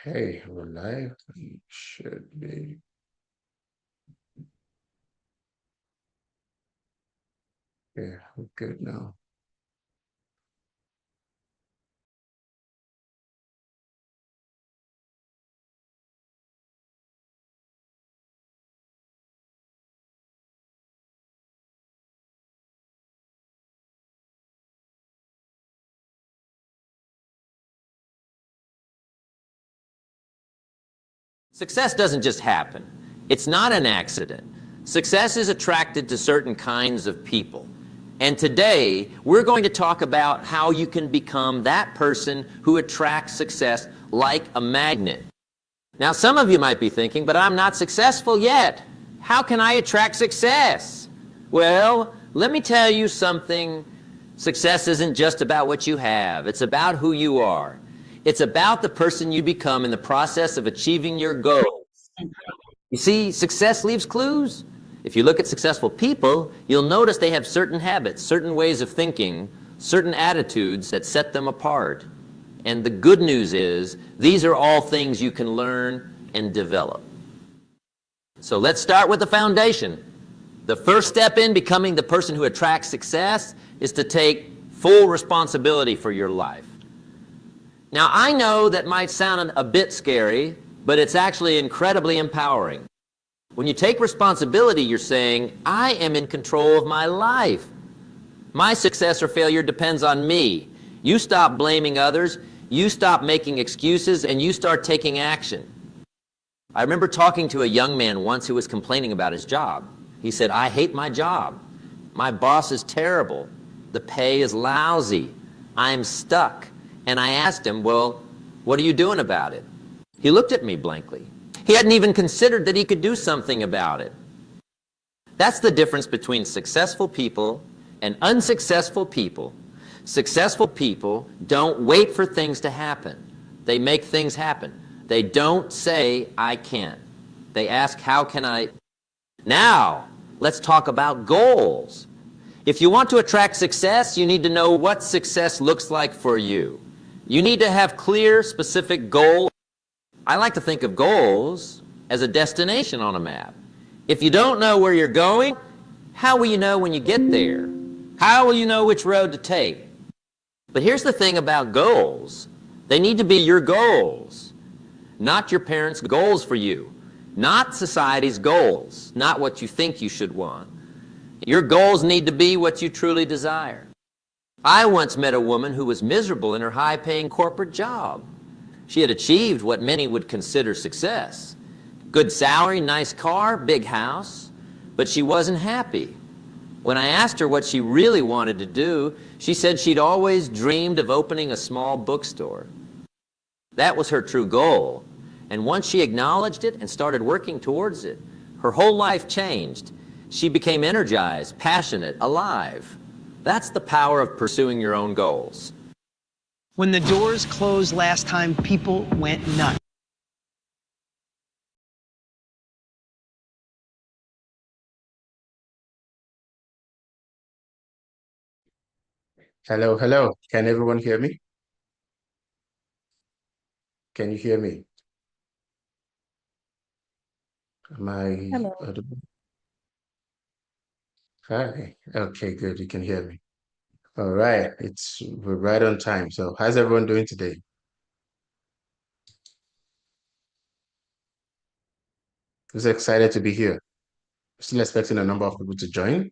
Hey, we're live. We should be. Yeah, we're good now. Success doesn't just happen. It's not an accident. Success is attracted to certain kinds of people. And today, we're going to talk about how you can become that person who attracts success like a magnet. Now, some of you might be thinking, but I'm not successful yet. How can I attract success? Well, let me tell you something. Success isn't just about what you have. It's about who you are. It's about the person you become in the process of achieving your goal. You see, success leaves clues. If you look at successful people, you'll notice they have certain habits, certain ways of thinking, certain attitudes that set them apart. And the good news is, these are all things you can learn and develop. So let's start with the foundation. The first step in becoming the person who attracts success is to take full responsibility for your life. Now, I know that might sound a bit scary, but it's actually incredibly empowering. When you take responsibility, you're saying, I am in control of my life. My success or failure depends on me. You stop blaming others, you stop making excuses, and you start taking action. I remember talking to a young man once who was complaining about his job. He said, I hate my job. My boss is terrible. The pay is lousy. I'm stuck. And I asked him, well, what are you doing about it? He looked at me blankly. He hadn't even considered that he could do something about it. That's the difference between successful people and unsuccessful people. Successful people don't wait for things to happen. They make things happen. They don't say, I can't. They ask, how can I? Now, let's talk about goals. If you want to attract success, you need to know what success looks like for you. You need to have clear, specific goals. I like to think of goals as a destination on a map. If you don't know where you're going, how will you know when you get there? How will you know which road to take? But here's the thing about goals. They need to be your goals, not your parents' goals for you, not society's goals, not what you think you should want. Your goals need to be what you truly desire. I once met a woman who was miserable in her high-paying corporate job. She had achieved what many would consider success. Good salary, nice car, big house, but she wasn't happy. When I asked her what she really wanted to do, she said she'd always dreamed of opening a small bookstore. That was her true goal. And once she acknowledged it and started working towards it, her whole life changed. She became energized, passionate, alive. That's the power of pursuing your own goals. When the doors closed last time, people went nuts. Hello, hello. Can everyone hear me? Can you hear me? Am I Hello. audible? Hi. Okay, good. You can hear me. All right. We're right on time. So how's everyone doing today? Who's excited to be here? Still expecting a number of people to join.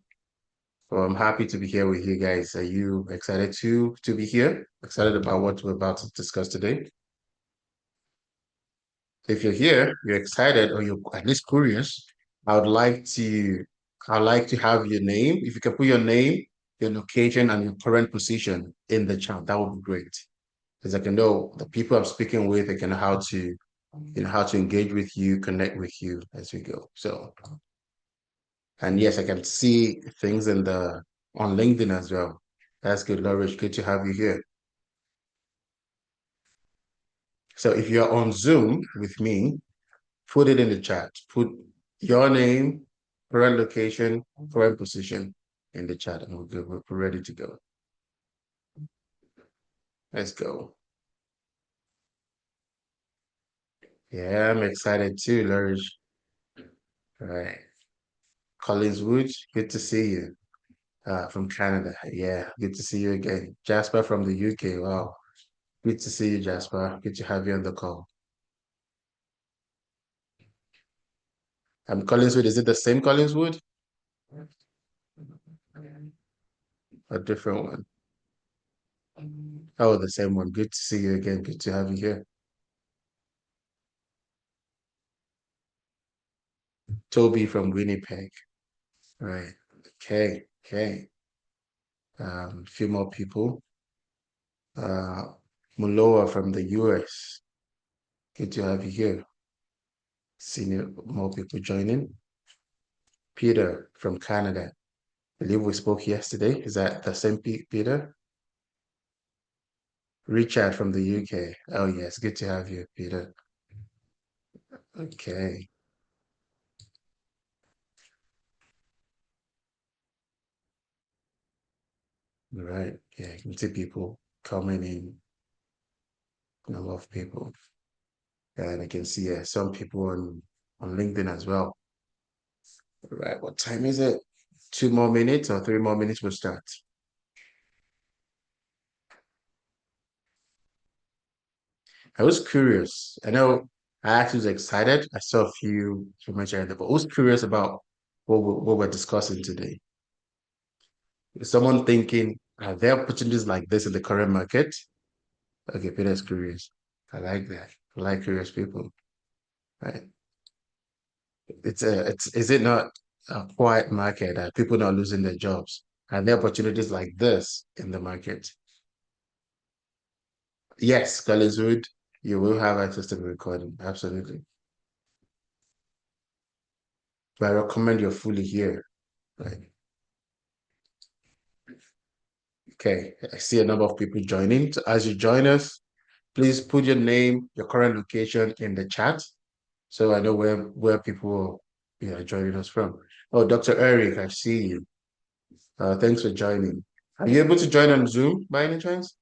So I'm happy to be here with you guys. Are you excited to be here? Excited about what we're about to discuss today? If you're here, you're excited, or you're at least curious, I would like to I'd like to have your name. If you can put your name, your location, and your current position in the chat, that would be great. Because I can know the people I'm speaking with, I can know how to, how to engage with you, connect with you as we go. So, and yes, I can see things in the on LinkedIn as well. That's good, Lorish. Good to have you here. So if you're on Zoom with me, put it in the chat. Put your name, current location, current position in the chat, and we're ready to go. Let's go. Yeah, I'm excited too, Lurish. All right. Collins Wood, good to see you. From Canada. Yeah, good to see you again. Jasper from the UK. Wow. Good to see you, Jasper. Good to have you on the call. Collinswood, is it the same Collinswood? A different one? Oh, the same one. Good to see you again. Good to have you here. Toby from Winnipeg. Right. Okay. Okay. A few more people. Uh, Muloa from the US. Good to have you here. Seeing more people joining. Peter from Canada. I believe we spoke yesterday. Is that the same Peter? Richard from the UK. Oh, yes. Good to have you, Peter. Okay. All right. Yeah, you can see people coming in, a lot of people. And I can see some people on LinkedIn as well. All right. What time is it? 2 more minutes or 3 more minutes we'll start. I was curious. I know I actually was excited. I saw a few mentioned it, but I was curious about what we're discussing today. Is someone thinking, are there opportunities like this in the current market? Okay, Peter's curious. I like that. I like curious people. Right. Is it not a quiet market? Are people not losing their jobs? Are there opportunities like this in the market? Yes, Collinswood, you will have access to the recording. Absolutely. But I recommend you're fully here. Right. Okay. I see a number of people joining. So as you join us, please put your name, your current location in the chat so I know where people are joining us from. Oh, Dr. Eric, I see you. Thanks for joining. Are you able to join on Zoom by any chance?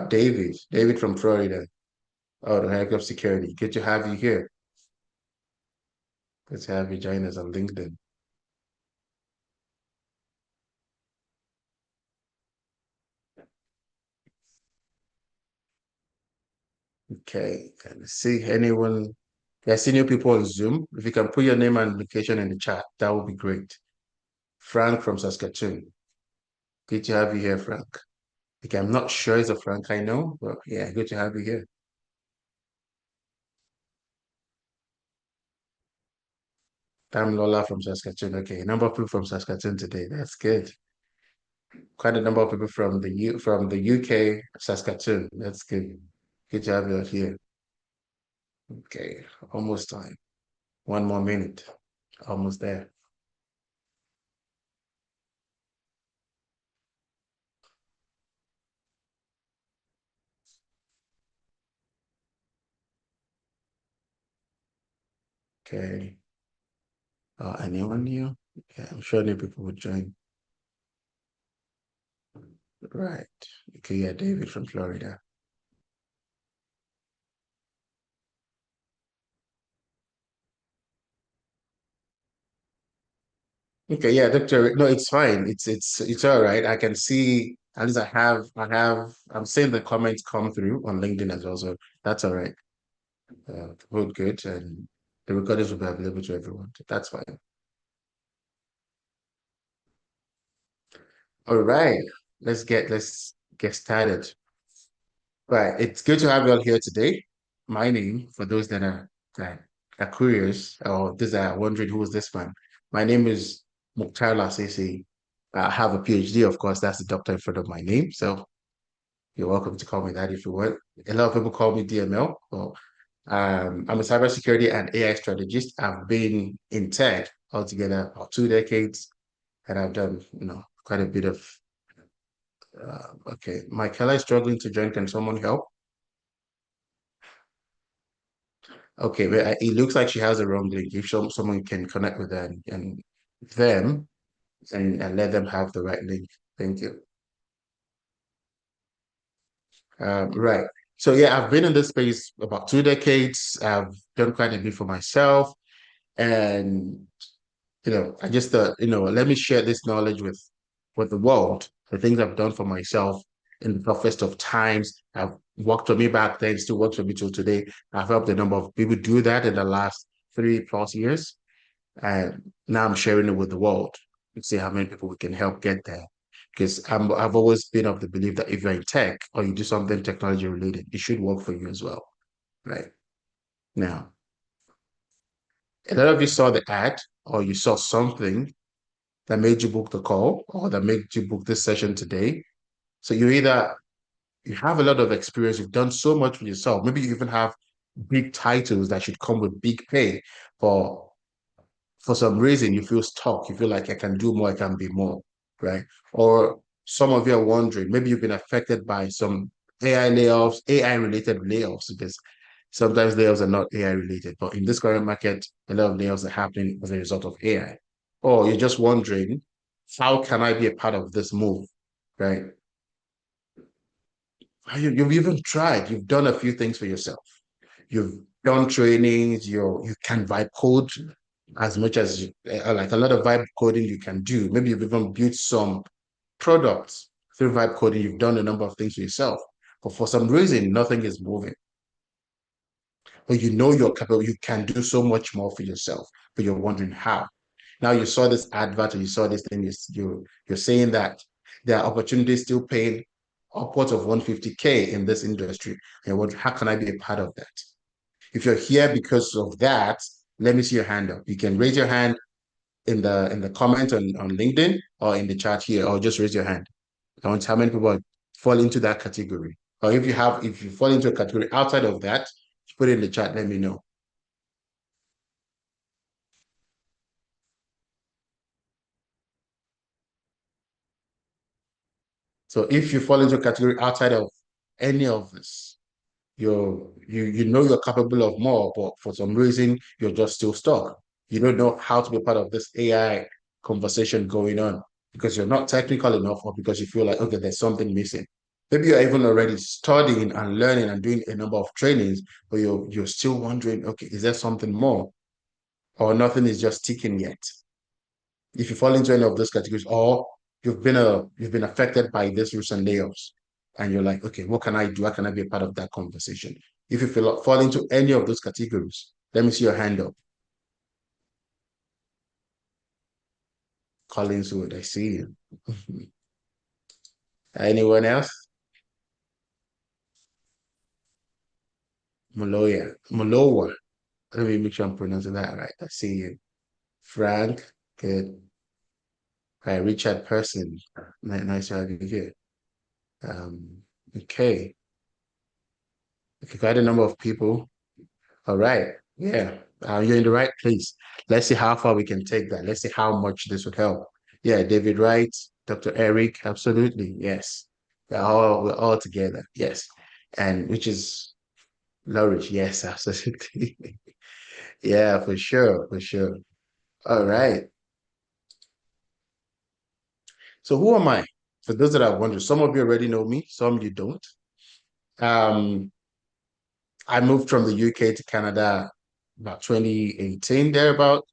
David from Florida. Oh, the heck of security. Good to have you here. Good to have you join us on LinkedIn. Okay, can I see anyone? Yeah, I see new people on Zoom. If you can put your name and location in the chat, that would be great. Frank from Saskatoon. Good to have you here, Frank. Okay, I'm not sure it's a Frank I know, but yeah, good to have you here. Tam Lola from Saskatoon. Okay, a number of people from Saskatoon today. That's good. Quite a number of people from the UK, Saskatoon. That's good. Good to have you here. Okay, almost time. 1 more minute. Almost there. Okay. Anyone new? Yeah, I'm sure new people would join. Right. Okay, yeah, David from Florida. Okay, yeah, Doctor. No, it's fine. It's all right. I can see at least I'm seeing the comments come through on LinkedIn as well. So that's all right. Good, and the recordings will be available to everyone. That's fine. All right. Let's get started. Right. It's good to have you all here today. My name, for those that are curious or those that are wondering who is this man, my name is Mukhtar Lasisi. I have a PhD, of course. That's the doctor in front of my name. So you're welcome to call me that if you want. A lot of people call me DML. Well, I'm a cybersecurity and AI strategist. I've been in tech altogether for 2 decades, and I've done, quite a bit of. Okay, Michaela is struggling to join. Can someone help? Okay, but it looks like she has a wrong link. If someone can connect with her and them and let them have the right link. Thank you. Right. So yeah, I've been in this space about 2 decades. I've done quite a bit for myself, and I just thought, let me share this knowledge with the world. The things I've done for myself in the toughest of times. I've worked for me back then, still works for me till today. I've helped a number of people do that in the last 3+ years. And now I'm sharing it with the world to see how many people we can help get there. Because I've always been of the belief that if you're in tech or you do something technology related, it should work for you as well. Right. Now, a lot of you saw the ad or you saw something that made you book the call or that made you book this session today. So you have a lot of experience, you've done so much for yourself. Maybe you even have big titles that should come with big pay. For some reason you feel stuck, you feel like I can do more, I can be more, right? Or some of you are wondering, maybe you've been affected by some AI layoffs, AI related layoffs, because sometimes layoffs are not AI related, but in this current market, a lot of layoffs are happening as a result of AI. Or you're just wondering, how can I be a part of this move, right? You've even tried, you've done a few things for yourself. You've done trainings, you can vibe code as much as like a lot of vibe coding you can do. Maybe you've even built some products through vibe coding. You've done a number of things for yourself, but for some reason, nothing is moving. But you know you're capable, you can do so much more for yourself, but you're wondering how. Now you saw this advert or you saw this thing, you're saying that there are opportunities still paying upwards of 150K in this industry. And what, how can I be a part of that? If you're here because of that, let me see your hand up. You can raise your hand in the comment on LinkedIn or in the chat here, or just raise your hand. I want how many people fall into that category. Or if you fall into a category outside of that, put it in the chat, let me know. So if you fall into a category outside of any of this, you know you're capable of more, but for some reason you're just still stuck. You don't know how to be part of this AI conversation going on because you're not technical enough, or because you feel like, okay, there's something missing. Maybe you're even already studying and learning and doing a number of trainings, but you're still wondering, okay, is there something more? Or nothing is just ticking yet. If you fall into any of those categories, or you've been affected by this recent layoffs, and you're like, okay, what can I do? How can I be a part of that conversation? If you fall into any of those categories, let me see your hand up. Collins Wood, I see you. Anyone else? Malowa. Let me make sure I'm pronouncing that right. I see you. Frank, good. Right, Richard Person. Nice to have you here. Um, okay. Okay, quite a number of people. All right. Yeah. You're in the right place. Let's see how far we can take that. Let's see how much this would help. Yeah, David Wright, Dr. Eric, absolutely. Yes. We're all together. Yes. And which is Flourish. Yes, absolutely. Yeah, for sure, for sure. All right. So who am I? For those that are wondering, some of you already know me, some you don't. Um, I moved from the UK to Canada about 2018, thereabout.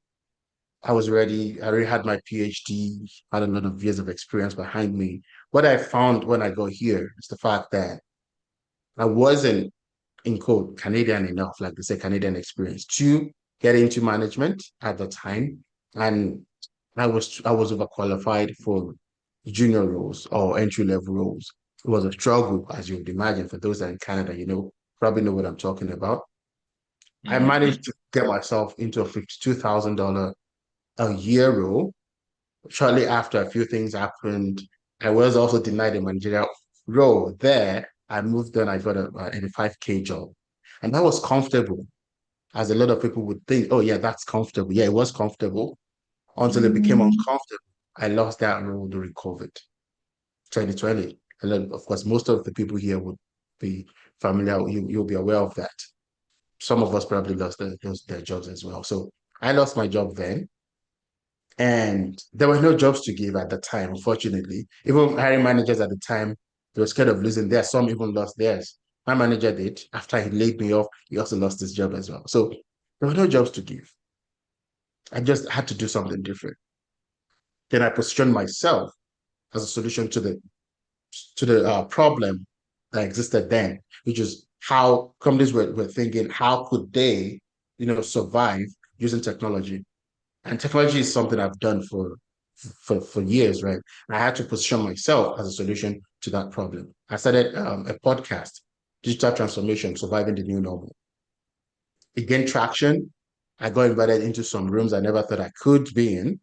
I already had my PhD, had a lot of years of experience behind me. What I found when I got here is the fact that I wasn't, in quote, Canadian enough, like they say, Canadian experience, to get into management at the time. And I was overqualified for junior roles or entry level roles. It was a struggle, as you would imagine, for those that are in Canada, probably know what I'm talking about. I managed to get myself into a $52,000 a year role. Shortly after, a few things happened. I was also denied a managerial role there. I moved on. I got a 85K job, and that was comfortable, as a lot of people would think. Oh yeah, that's comfortable. Yeah, it was comfortable until it became uncomfortable. I lost that role during COVID, 2020. And then, of course, most of the people here would be familiar. You'll be aware of that. Some of us probably lost their jobs as well. So I lost my job then. And there were no jobs to give at the time, unfortunately. Even hiring managers at the time, they were scared of losing theirs. Some even lost theirs. My manager did. After he laid me off, he also lost his job as well. So there were no jobs to give. I just had to do something different. Then I positioned myself as a solution to the problem that existed then, which is how companies were thinking, how could they, survive using technology? And technology is something I've done for years, right? I had to position myself as a solution to that problem. I started a podcast, Digital Transformation, Surviving the New Normal. It gained traction. I got invited into some rooms I never thought I could be in,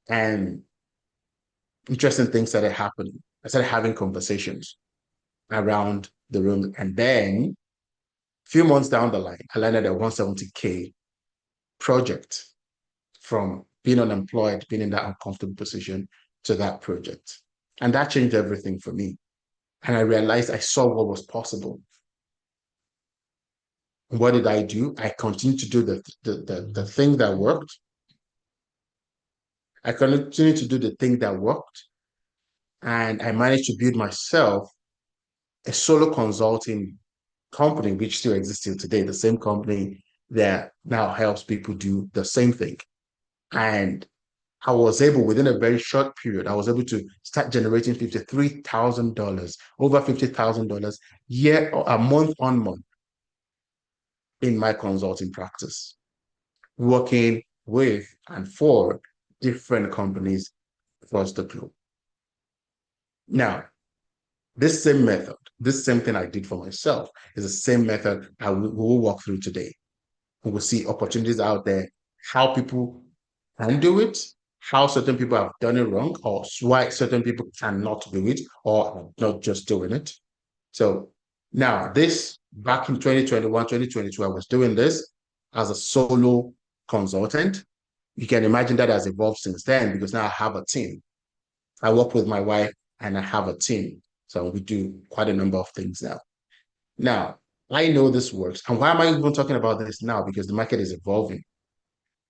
and interesting things started happening. I started having conversations around the room, and then a few months down the line, I landed a 170K project from being unemployed, being in that uncomfortable position to that project. And that changed everything for me. And I realized I saw what was possible. What did I do? I continued to do the thing that worked. I continued to do the thing that worked. And I managed to build myself a solo consulting company, which still exists till today, the same company that now helps people do the same thing. And I was able, within a very short period, I was able to start generating $53,000, over $50,000 a month on month in my consulting practice, working with and for different companies across the globe. Now, this same method, this same thing I did for myself is the same method I will walk through today. We will see opportunities out there, how people can do it, how certain people have done it wrong, or why certain people cannot do it or are not just doing it. So now this, back in 2021, 2022, I was doing this as a solo consultant. You can imagine that has evolved since then because now I have a team. I work with my wife and I have a team. So we do quite a number of things now. Now, I know this works. And why am I even talking about this now? Because the market is evolving.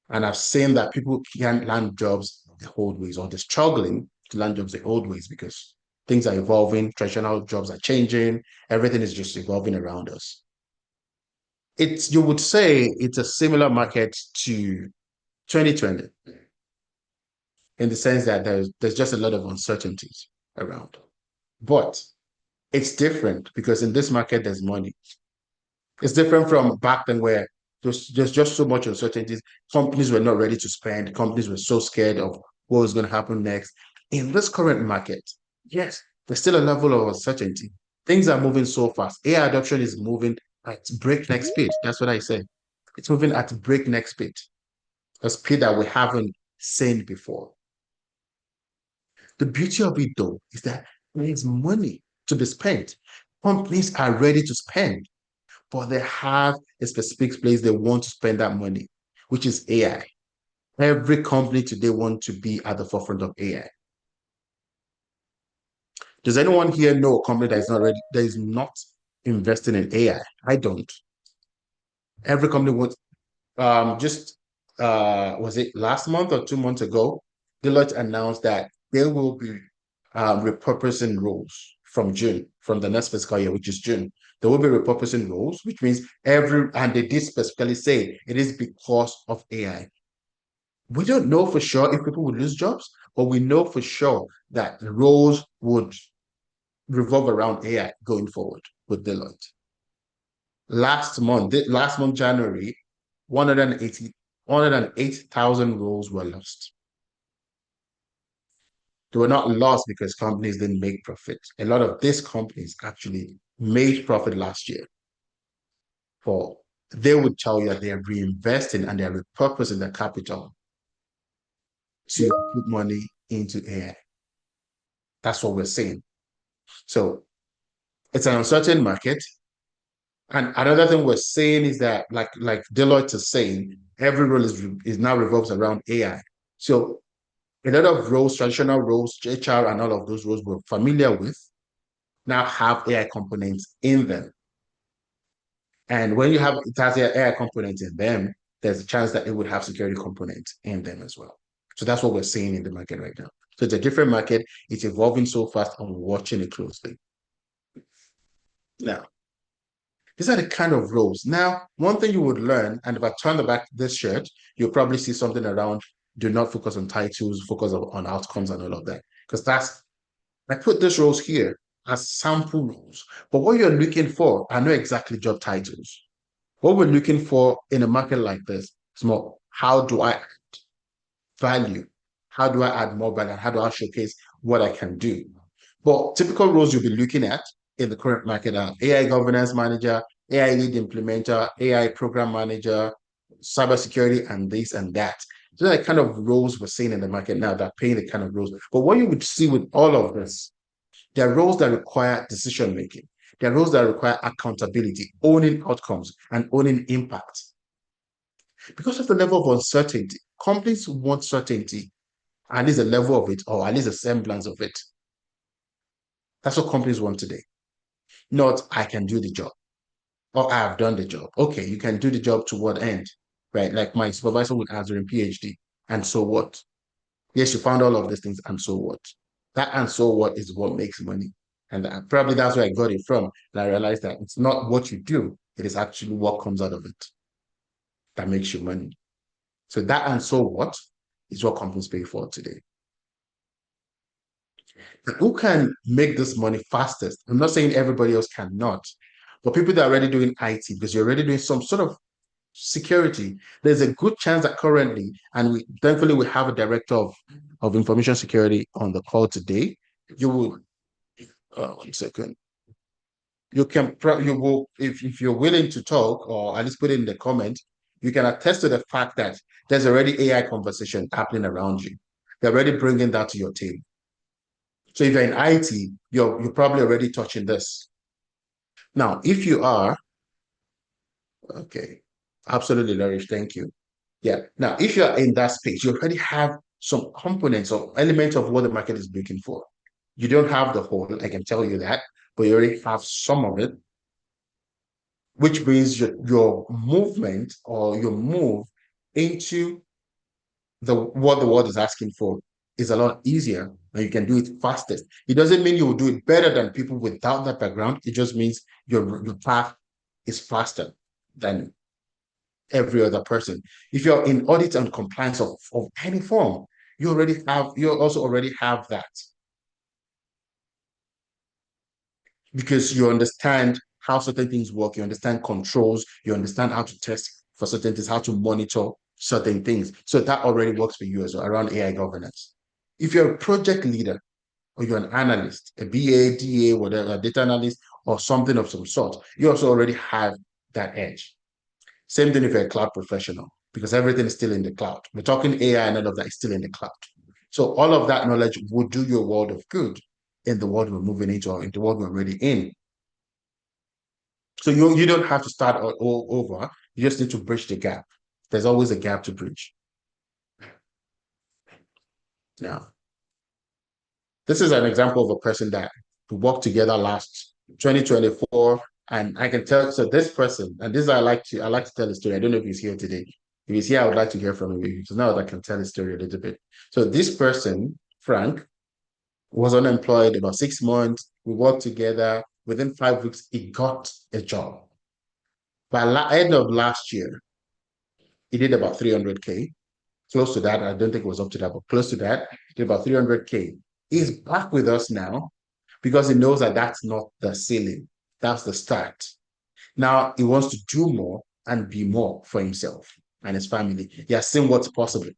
And I've seen that people can't land jobs the old ways, or they're struggling to land jobs the old ways because things are evolving, traditional jobs are changing, everything is just evolving around us. You would say it's a similar market to 2020 in the sense that there's just a lot of uncertainties around. But it's different because in this market, there's money. It's different from back then where there's just so much uncertainties. Companies were not ready to spend. Companies were so scared of what was going to happen next. In this current market, yes, there's still a level of uncertainty. Things are moving so fast. AI adoption is moving at breakneck speed. That's what I say. It's moving at breakneck speed, a speed that we haven't seen before. The beauty of it, though, is that there is money to be spent. Companies are ready to spend, but they have a specific place they want to spend that money, which is AI. Every company today wants to be at the forefront of AI. Does anyone here know a company that is not ready, that is not investing in AI? I don't. Every company wants, was it last month or 2 months ago, Deloitte announced that they will be repurposing roles from June, from the next fiscal year, which is June. There will be repurposing roles, which means and they did specifically say it is because of AI. We don't know for sure if people would lose jobs, but we know for sure that roles would revolve around AI going forward with Deloitte. Last month, January, 108,000 roles were lost. They were not lost because companies didn't make profit. A lot of these companies actually made profit last year. They would tell you that they are reinvesting and they are repurposing their capital to put money into AI. That's what we're seeing. So it's an uncertain market. And another thing we're saying is that, like Deloitte is saying, every role is now revolves around AI. So a lot of roles, traditional roles, HR and all of those roles we're familiar with, now have AI components in them. And when it has AI components in them, there's a chance that it would have security components in them as well. So that's what we're seeing in the market right now. So it's a different market. It's evolving so fast and we're watching it closely. Now, These are the kind of roles. Now, one thing you would learn, and if I turn the back this shirt, you'll probably see something around do not focus on titles, focus on outcomes and all of that. Because I put these roles here as sample roles. But what you're looking for are not exactly job titles. What we're looking for in a market like this is more, how do I add value? How do I add more value? How do I showcase what I can do? But typical roles you'll be looking at in the current market are AI governance manager, AI lead implementer, AI program manager, cybersecurity, and this and that. So the kind of roles we're seeing in the market now that are paying the kind of roles. But what you would see with all of this, there are roles that require decision making. There are roles that require accountability, owning outcomes, and owning impact. Because of the level of uncertainty, companies want certainty, at least a level of it, or at least a semblance of it. That's what companies want today. Not, I can do the job, or I have done the job. Okay, you can do the job to what end, right? Like my supervisor would ask during PhD, and so what? Yes, you found all of these things, and so what? That and so what is what makes money. And probably that's where I got it from. And I realized that it's not what you do, it is actually what comes out of it that makes you money. So that and so what is what companies pay for today. And who can make this money fastest? I'm not saying everybody else cannot, but people that are already doing IT, because you're already doing some sort of security, there's a good chance that currently, and we thankfully we have a director of information security on the call today. You will, 1 second. You will, if you're willing to talk, or at least put it in the comment, you can attest to the fact that there's already AI conversation happening around you. They're already bringing that to your table. So if you're in IT, you're probably already touching this. Now, if you are, okay, absolutely, Larish, thank you. Yeah. Now, if you're in that space, you already have some components or elements of what the market is looking for. You don't have the whole, I can tell you that, but you already have some of it, which means your movement or your move into what the world is asking for is a lot easier and you can do it fastest. It doesn't mean you will do it better than people without that background. It just means your path is faster than every other person. If you're in audit and compliance of any form, you also already have that because you understand how certain things work, you understand controls, you understand how to test for certain things, how to monitor certain things. So that already works for you as well around AI governance. If you're a project leader or you're an analyst, a BA, DA, whatever, a data analyst, or something of some sort, you also already have that edge. Same thing if you're a cloud professional, because everything is still in the cloud. We're talking AI and all of that is still in the cloud. So all of that knowledge would do you a world of good in the world we're moving into or in the world we're already in. So you don't have to start all over. You just need to bridge the gap. There's always a gap to bridge. Now, this is an example of a person that we worked together last 2024. And I can tell, so this person, and this I like to tell a story. I don't know if he's here today. If he's here, I would like to hear from him. So now I can tell a story a little bit. So this person, Frank, was unemployed about 6 months. We worked together. Within 5 weeks, he got a job. By the end of last year, he did about 300K. Close to that. I don't think it was up to that, but close to that. He did about 300K. He's back with us now because he knows that that's not the ceiling. That's the start. Now he wants to do more and be more for himself and his family. He has seen what's possible.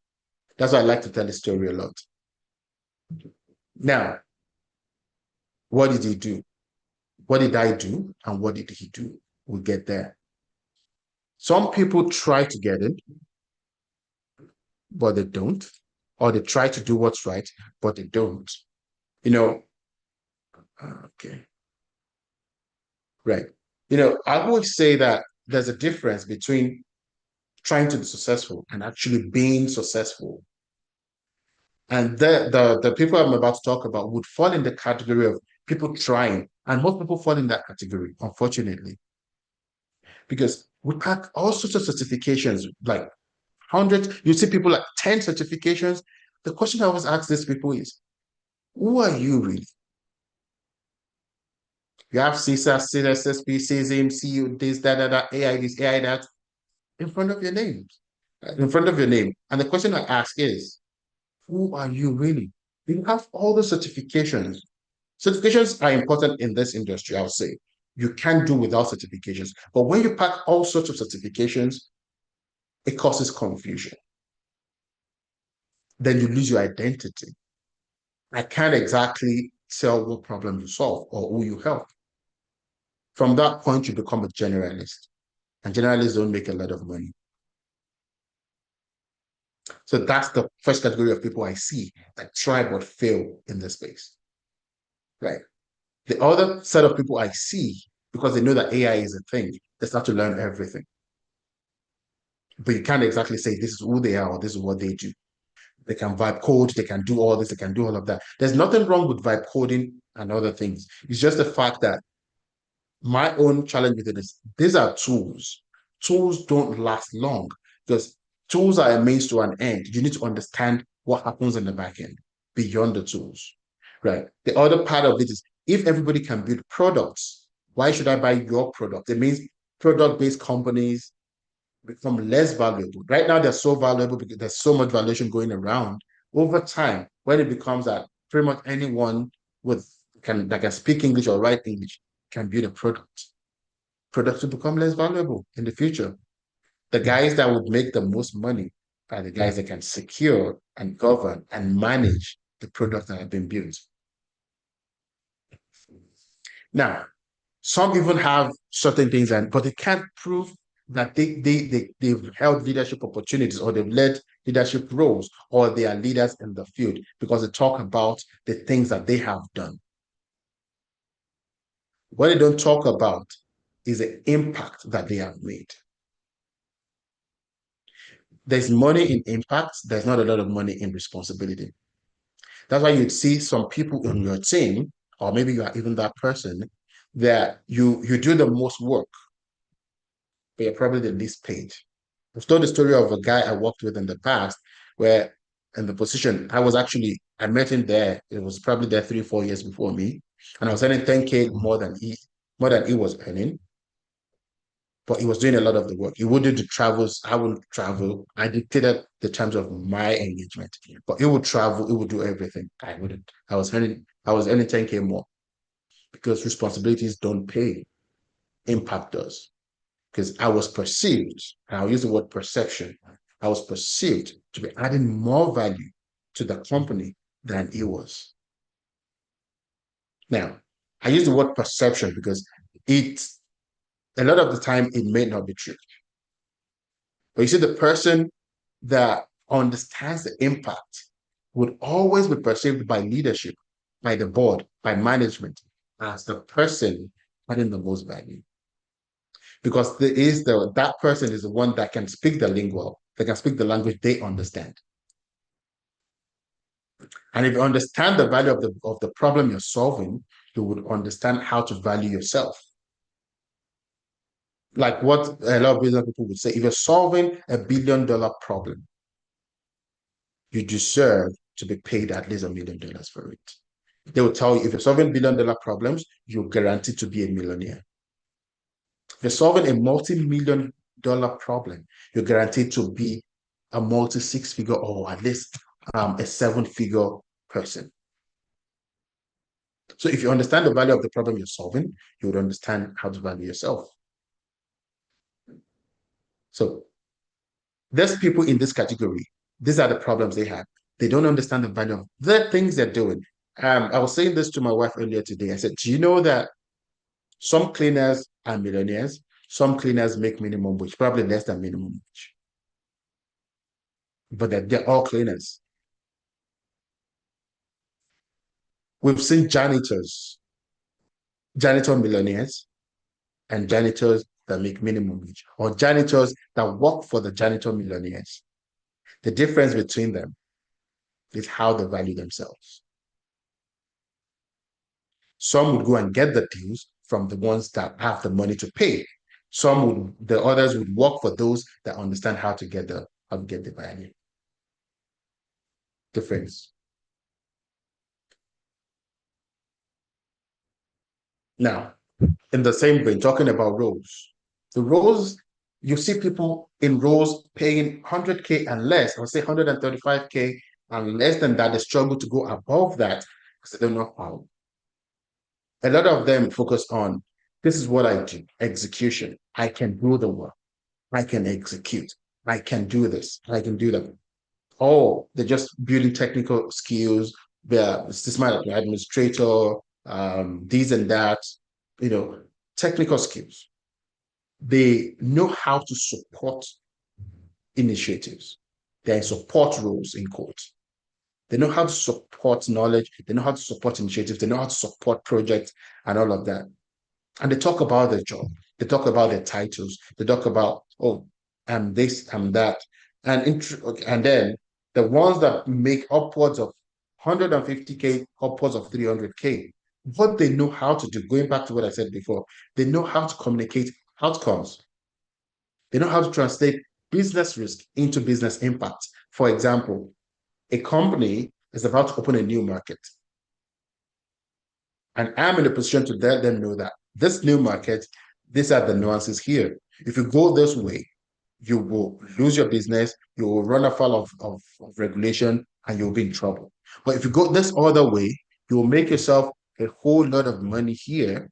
That's why I like to tell the story a lot. Now, what did he do? What did I do? And what did he do? We'll get there. Some people try to get it, but they don't. Or they try to do what's right, but they don't. You know, okay. Right. You know, I always say that there's a difference between trying to be successful and actually being successful. And the people I'm about to talk about would fall in the category of people trying. And most people fall in that category, unfortunately. Because we pack all sorts of certifications, like hundreds, you see people like 10 certifications. The question I always ask these people is, who are you really? You have CISA, CSSP, CSM, CU, this, that, AI, this, AI, that, in front of your name. In front of your name. And the question I ask is, who are you really? You have all the certifications. Certifications are important in this industry, I'll say. You can't do without certifications. But when you pack all sorts of certifications, it causes confusion. Then you lose your identity. I can't exactly tell what problem you solve or who you help. From that point, you become a generalist. And generalists don't make a lot of money. So that's the first category of people I see that try but fail in this space. Right. The other set of people I see, because they know that AI is a thing, they start to learn everything. But you can't exactly say this is who they are or this is what they do. They can vibe code, they can do all this, they can do all of that. There's nothing wrong with vibe coding and other things. It's just the fact that my own challenge with it is these are tools. Tools don't last long because tools are a means to an end. You need to understand what happens in the back end beyond the tools, right? The other part of it is if everybody can build products, why should I buy your product? It means product-based companies become less valuable. Right now, they're so valuable because there's so much valuation going around. Over time, when it becomes that pretty much anyone that can speak English or write English can build a product. Products will become less valuable in the future. The guys that would make the most money are the guys that can secure and govern and manage the products that have been built. Now, some even have certain things, but they can't prove that they've held leadership opportunities or they've led leadership roles or they are leaders in the field because they talk about the things that they have done. What they don't talk about is the impact that they have made. There's money in impact. There's not a lot of money in responsibility. That's why you'd see some people in your team, or maybe you are even that person, that you do the most work, but you're probably the least paid. I've told the story of a guy I worked with in the past where in the position, I met him there. It was probably there 3-4 years before me. And I was earning 10K more than he was earning. But he was doing a lot of the work. He would do the travels. I wouldn't travel. I dictated the terms of my engagement. But he would travel. He would do everything. I wouldn't. I was earning 10K more because responsibilities don't pay. Impact does. Because I was perceived, and I'll use the word perception. I was perceived to be adding more value to the company than he was. Now, I use the word perception because a lot of the time it may not be true. But you see, the person that understands the impact would always be perceived by leadership, by the board, by management as the person adding the most value. Because that person is the one that can speak the lingual, that can speak the language they understand. And if you understand the value of the problem you're solving, you would understand how to value yourself. Like what a lot of business people would say, if you're solving $1 billion problem, you deserve to be paid at least $1 million for it. They will tell you if you're solving $1 billion problems, you're guaranteed to be a millionaire. If you're solving a multi-million dollar problem, you're guaranteed to be a multi-six-figure or at least a seven-figure person. So if you understand the value of the problem you're solving, you would understand how to value yourself. So there's people in this category. These are the problems they have. They don't understand the value of the things they're doing. I was saying this to my wife earlier today. I said, do you know that some cleaners are millionaires? Some cleaners make minimum wage, probably less than minimum wage. But they're all cleaners. We've seen janitor millionaires, and janitors that make minimum wage, or janitors that work for the janitor millionaires. The difference between them is how they value themselves. Some would go and get the deals from the ones that have the money to pay. The others would work for those that understand how to get the value. Difference. Now, In the same vein, talking about roles, the roles, you see people in roles paying 100K and less, or say 135K and less than that, they struggle to go above that because they don't know how. A lot of them focus on, this is what I do, execution. I can do the work. I can execute. I can do this. I can do that. Oh, they're just building technical skills. They're systematic administrator, these and that, you know, technical skills. They know how to support initiatives. They're in support roles in court. They know how to support knowledge. They know how to support initiatives. They know how to support projects and all of that. And they talk about their job. They talk about their titles. They talk about, oh, I'm this, I'm that. And then the ones that make upwards of 150K, upwards of 300K, what they know how to do, going back to what I said before, they know how to communicate outcomes. They know how to translate business risk into business impact. For example, a company is about to open a new market. And I'm in a position to let them know that this new market, these are the nuances here. If you go this way, you will lose your business, you will run afoul of regulation, and you'll be in trouble. But if you go this other way, you will make yourself a whole lot of money here.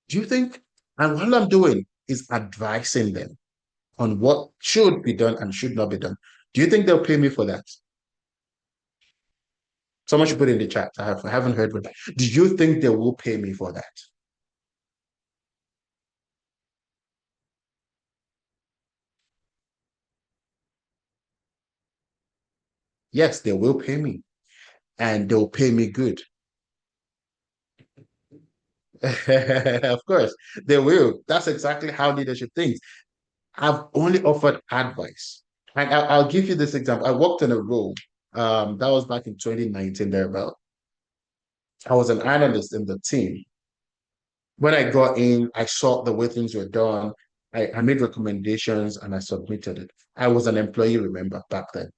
Do you think? And what I'm doing is advising them on what should be done and should not be done. Do you think they'll pay me for that? Someone should put it in the chat. I haven't heard what. Do you think they will pay me for that? Yes, they will pay me, and they'll pay me good. Of course, they will. That's exactly how leadership thinks. I've only offered advice. And I'll give you this example. I worked in a role, that was back in 2019, thereabout. I was an analyst in the team. When I got in, I saw the way things were done. I made recommendations and I submitted it. I was an employee, remember, back then.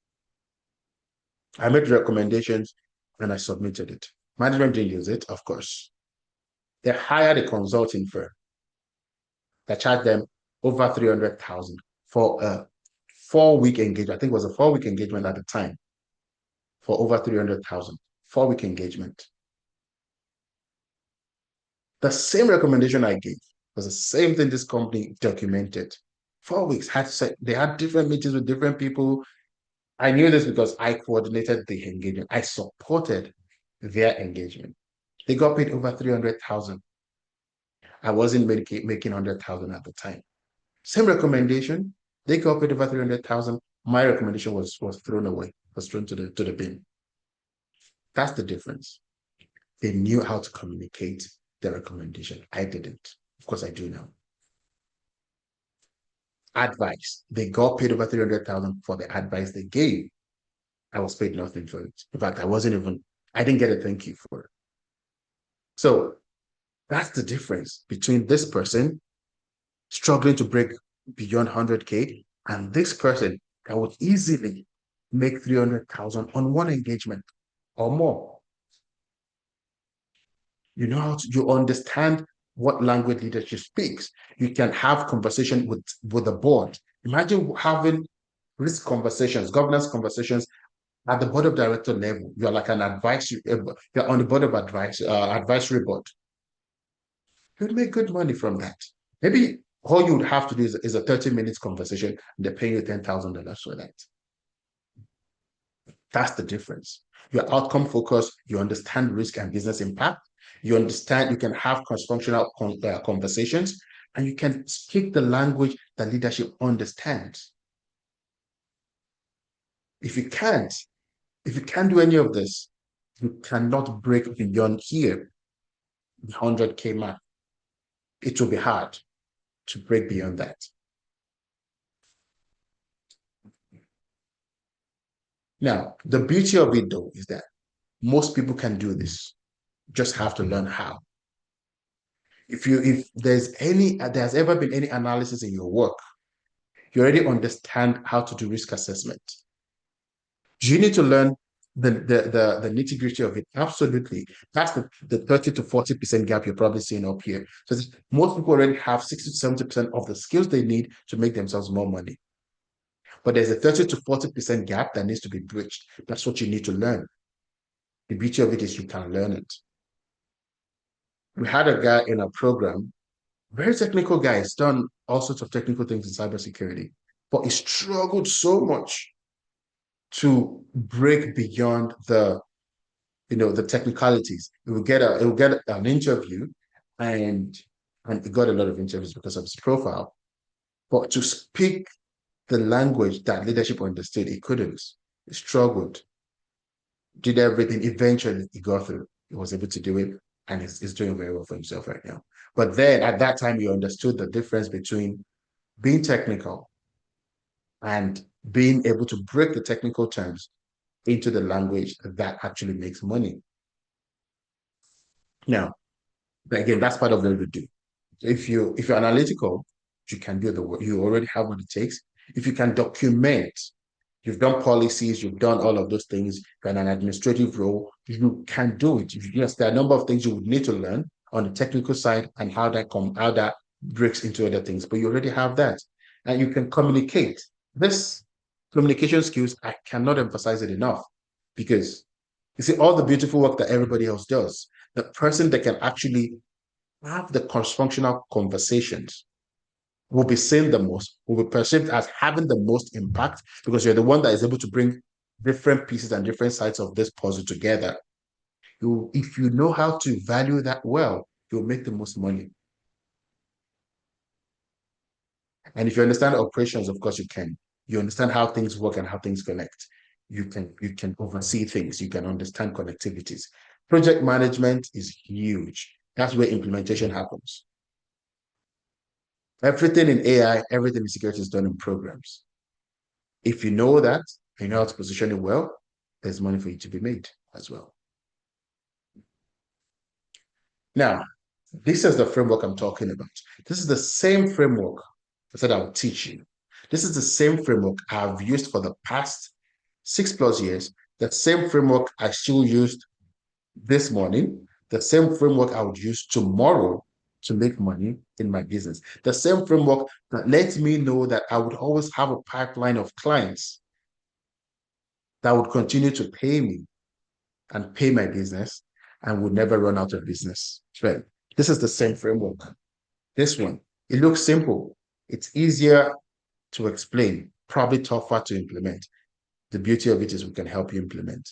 I made recommendations and I submitted it. Management didn't use it, of course. They hired a consulting firm that charged them over 300,000 for a 4 week engagement. I think it was a 4 week engagement at the time for over 300,000. 4 week engagement. The same recommendation I gave was the same thing this company documented. 4 weeks they had different meetings with different people. I knew this because I coordinated the engagement. I supported their engagement. They got paid over 300,000. I wasn't making 100,000 at the time. Same recommendation. They got paid over 300,000. My recommendation was thrown away, was thrown to the bin. That's the difference. They knew how to communicate the recommendation. I didn't. Of course, I do now. Advice. They got paid over 300,000 for the advice they gave. I was paid nothing for it. In fact, I didn't get a thank you for it. So that's the difference between this person struggling to break beyond 100K and this person that would easily make 300,000 on one engagement or more. You know how you understand what language leadership speaks. You can have conversation with the board. Imagine having risk conversations, governance conversations at the board of director level. You're like an advisory, you're on the board of advisory board. You'd make good money from that. Maybe all you would have to do is a 30 minutes conversation, and they're paying you $10,000 for that. That's the difference. You're outcome focused, you understand risk and business impact, you understand, you can have cross-functional conversations, and you can speak the language that leadership understands. If you can't do any of this, you cannot break beyond here, the 100K mark. It will be hard to break beyond that. Now, the beauty of it though is that most people can do this. Just have to learn how. If there's ever been any analysis in your work, you already understand how to do risk assessment. Do you need to learn the nitty-gritty of it. Absolutely. That's the 30 to 40% gap you're probably seeing up here. So most people already have 60 to 70% of the skills they need to make themselves more money. But there's a 30 to 40% gap that needs to be bridged. That's what you need to learn. The beauty of it is you can learn it. We had a guy in our program, very technical guy, he's done all sorts of technical things in cybersecurity, but he struggled so much to break beyond the technicalities. He will get an interview, and he got a lot of interviews because of his profile. But to speak the language that leadership understood, he couldn't. He struggled. Did everything. Eventually, he got through. He was able to do it, and he's doing very well for himself right now. But then at that time, he understood the difference between being technical and being able to break the technical terms into the language that actually makes money. Now, again, that's part of what we do. If you're analytical, you can do the work. You already have what it takes. If you can document, you've done policies, you've done all of those things, you're in an administrative role, you can do it. Yes, there are a number of things you would need to learn on the technical side and how that breaks into other things, but you already have that. And you can communicate. This communication skills, I cannot emphasize it enough, because you see all the beautiful work that everybody else does. The person that can actually have the cross-functional conversations will be seen the most, will be perceived as having the most impact, because you're the one that is able to bring different pieces and different sides of this puzzle together. If you know how to value that well, you'll make the most money. And if you understand operations, of course you can. You understand how things work and how things connect. You can oversee things. You can understand connectivities. Project management is huge. That's where implementation happens. Everything in AI, everything in security is done in programs. If you know that, you know how to position it well, there's money for you to be made as well. Now, this is the framework I'm talking about. This is the same framework I said I'll teach you. This is the same framework I've used for the past 6+ years. The same framework I still used this morning. The same framework I would use tomorrow to make money in my business. The same framework that lets me know that I would always have a pipeline of clients that would continue to pay me and pay my business and would never run out of business. Right. This is the same framework. This one, it looks simple. It's easier to explain, probably tougher to implement. The beauty of it is we can help you implement.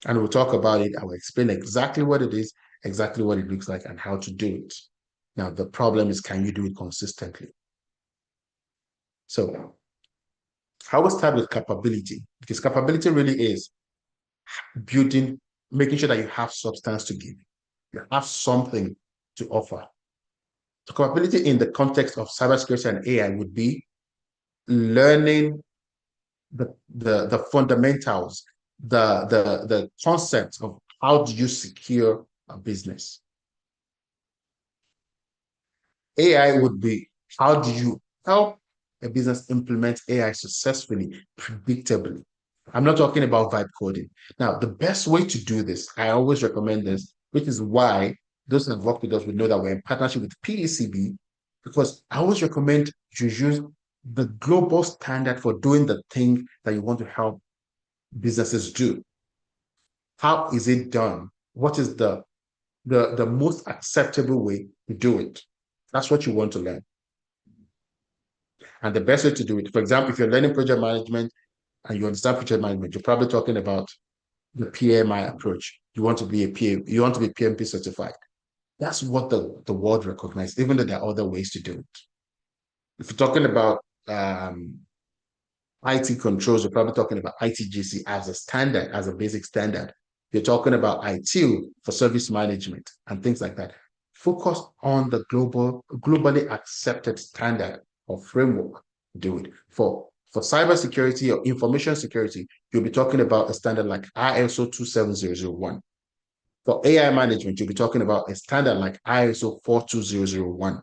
And we'll talk about it. I will explain exactly what it is, exactly what it looks like, and how to do it. Now, the problem is, can you do it consistently? So, I will start with capability, because capability really is building, making sure that you have substance to give. You have something to offer. So capability in the context of cybersecurity and AI would be learning the fundamentals, the concepts of how do you secure a business. AI would be, how do you help a business implement AI successfully, predictably? I'm not talking about vibe coding. Now, the best way to do this, I always recommend this, which is why those that work with us would know that we're in partnership with PECB, because I always recommend you use the global standard for doing the thing that you want to help businesses do. How is it done? What is the most acceptable way to do it? That's what you want to learn. And the best way to do it, for example, if you're learning project management and you understand project management, you're probably talking about the PMI approach. You want to be a PM, you want to be PMP certified. That's what the world recognizes, even though there are other ways to do it. If you're talking about IT controls, you're probably talking about ITGC as a standard, as a basic standard. You're talking about ITIL for service management and things like that. Focus on the globally accepted standard or framework. Do it. For cybersecurity or information security, you'll be talking about a standard like ISO 27001. For AI management, you'll be talking about a standard like ISO 42001.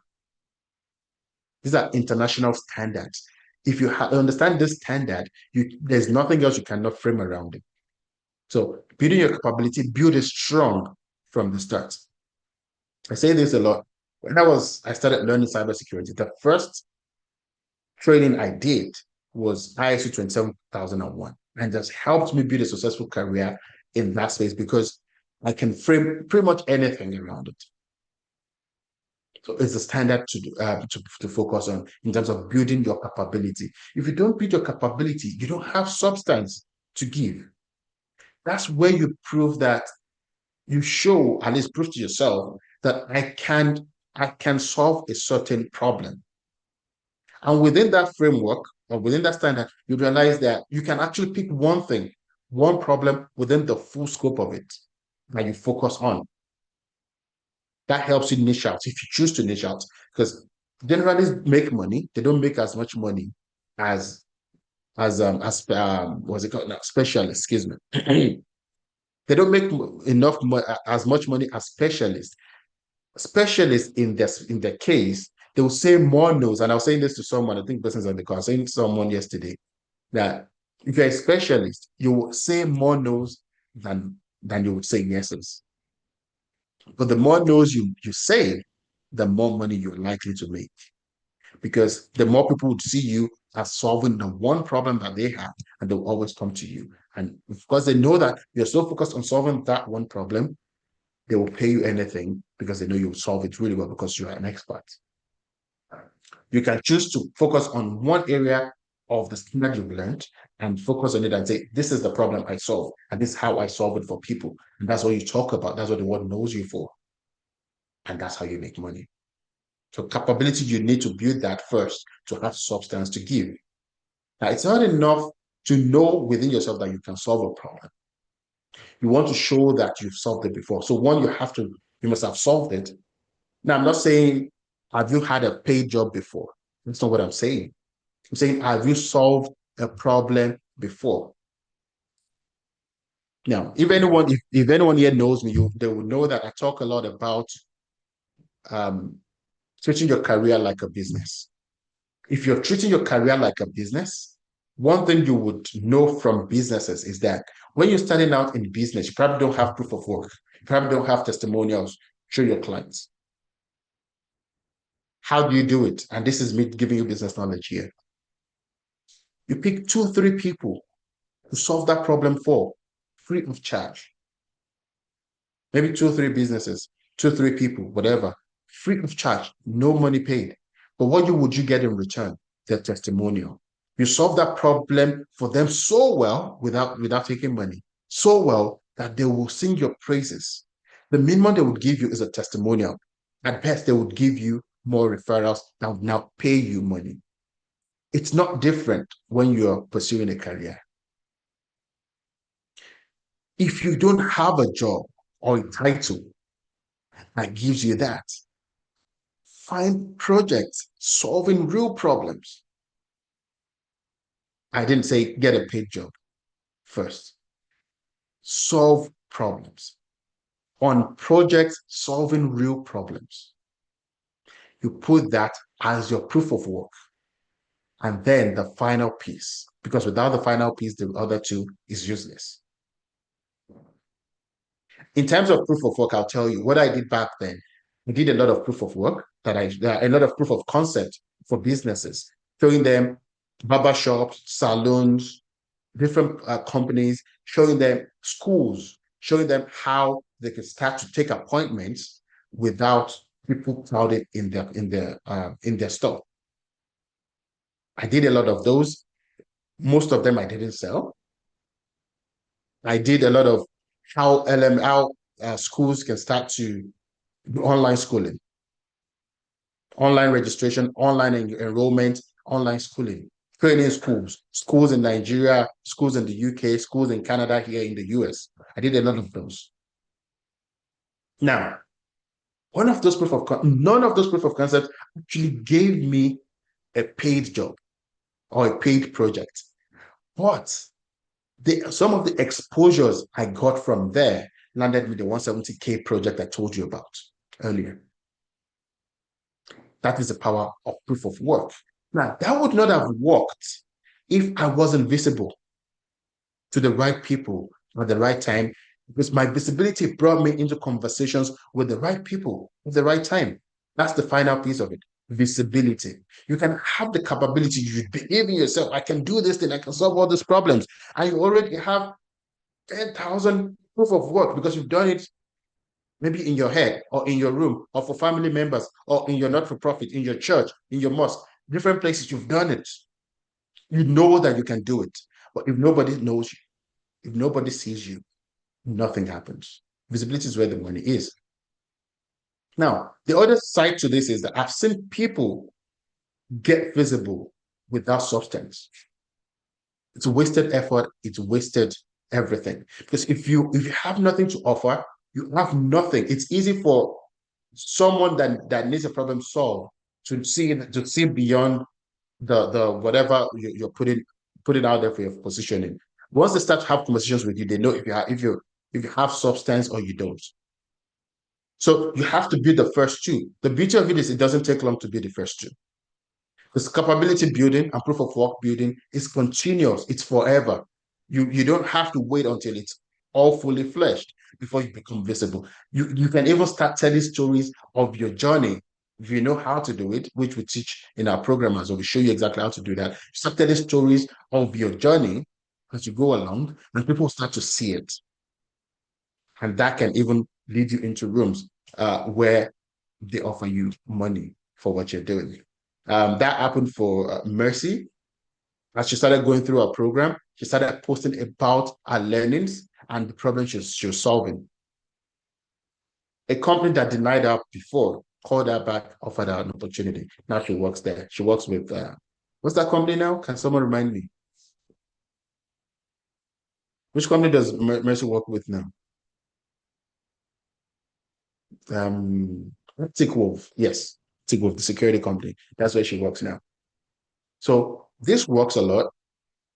These are international standards. If you understand this standard, there's nothing else you cannot frame around it. So building your capability, build it strong from the start. I say this a lot. When I started learning cybersecurity, the first training I did was ISO 27001, and just helped me build a successful career in that space because I can frame pretty much anything around it. So it's a standard to focus on in terms of building your capability. If you don't build your capability, you don't have substance to give. That's where you prove that you show, at least prove to yourself that I can solve a certain problem. And within that framework or within that standard, you realize that you can actually pick one thing, one problem within the full scope of it that you focus on. That helps you niche out if you choose to niche out, because generalists make money. They don't make as much money as what's it called now? Specialists, excuse me. They don't make enough as much money as specialists. Specialists in their case, they will say more no's. And I was saying this to someone, I think person's on the call, I was saying to someone yesterday that if you're a specialist, you will say more no's than you would say yeses. But the more no's you say, the more money you're likely to make. Because the more people would see you as solving the one problem that they have, and they'll always come to you. And because they know that you're so focused on solving that one problem, they will pay you anything because they know you'll solve it really well because you're an expert. You can choose to focus on one area of the skill that you've learned and focus on it and say, this is the problem I solve, and this is how I solve it for people. And that's what you talk about. That's what the world knows you for. And that's how you make money. So capability, you need to build that first to have substance to give. Now, it's not enough to know within yourself that you can solve a problem. You want to show that you've solved it before. So one, you must have solved it. Now, I'm not saying, have you had a paid job before? That's not what I'm saying. I'm saying, have you solved a problem before? Now, if anyone here knows me, they will know that I talk a lot about treating your career like a business. If you're treating your career like a business, one thing you would know from businesses is that when you're starting out in business, you probably don't have proof of work. You probably don't have testimonials to show your clients. How do you do it? And this is me giving you business knowledge here. You pick 2-3 people to solve that problem for free of charge. Maybe 2-3 businesses, 2-3 people, whatever, free of charge, no money paid. But what would you get in return? Their testimonial. You solve that problem for them so well without taking money, so well that they will sing your praises. The minimum they would give you is a testimonial. At best, they would give you more referrals that would now pay you money. It's not different when you're pursuing a career. If you don't have a job or a title that gives you that, find projects solving real problems. I didn't say get a paid job first. Solve problems on projects solving real problems. You put that as your proof of work. And then the final piece, because without the final piece, the other two is useless. In terms of proof of work, I'll tell you what I did back then. I did a lot of proof of work a lot of proof of concept for businesses, showing them barbershops, salons, different companies, showing them schools, showing them how they can start to take appointments without people crowded in their store. I did a lot of those. Most of them I didn't sell. I did a lot of how schools can start to do online schooling, online registration, online enrollment, online schooling, training schools in Nigeria, schools in the UK, schools in Canada, here in the US. I did a lot of those. Now, none of those proof of concept actually gave me a paid job or a paid project. But some of the exposures I got from there landed me the 170K project I told you about earlier. That is the power of proof of work. Now, that would not have worked if I wasn't visible to the right people at the right time, because my visibility brought me into conversations with the right people at the right time. That's the final piece of it. Visibility. You can have the capability, you believe in yourself. I can do this thing, I can solve all these problems. And you already have 10,000 proof of work because you've done it maybe in your head or in your room or for family members or in your not-for-profit, in your church, in your mosque, different places you've done it. You know that you can do it. But if nobody knows you, if nobody sees you, nothing happens. Visibility is where the money is. Now, the other side to this is that I've seen people get visible without substance. It's wasted effort, it's wasted everything. Because if you have nothing to offer, you have nothing. It's easy for someone that needs a problem solved to see beyond the whatever you're putting out there for your positioning. Once they start to have conversations with you, they know if you have substance or you don't. So you have to be the first two. The beauty of it is it doesn't take long to be the first two. Because capability building and proof of work building is continuous. It's forever. You don't have to wait until it's all fully fleshed before you become visible. You can even start telling stories of your journey if you know how to do it, which we teach in our program as well. We show you exactly how to do that. Start telling stories of your journey as you go along, and people start to see it. And that can even lead you into rooms where they offer you money for what you're doing. That happened for Mercy. As she started going through her program, she started posting about her learnings and the problems she was solving. A company that denied her before called her back, offered her an opportunity. Now she works there. She works with, what's that company now? Can someone remind me? Which company does Mercy work with now? TickWolf. Yes, TickWolf, the security company. That's where she works now. So this works a lot.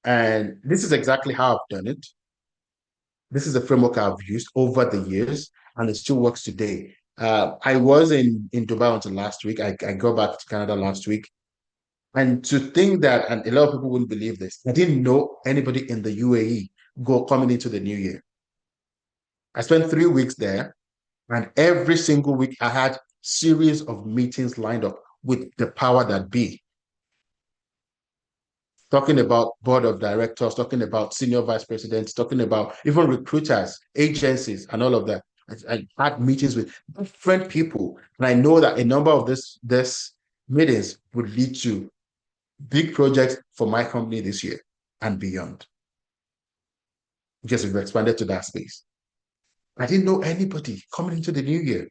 And this is exactly how I've done it. This is a framework I've used over the years, and it still works today. I was in Dubai until last week. I got back to Canada last week. And to think that, and a lot of people wouldn't believe this, I didn't know anybody in the UAE coming into the new year. I spent 3 weeks there, and every single week I had series of meetings lined up with the power that be. Talking about board of directors, talking about senior vice presidents, talking about even recruiters, agencies, and all of that. I had meetings with different people, and I know that a number of this meetings would lead to big projects for my company this year and beyond, because we've expanded to that space. I didn't know anybody coming into the new year.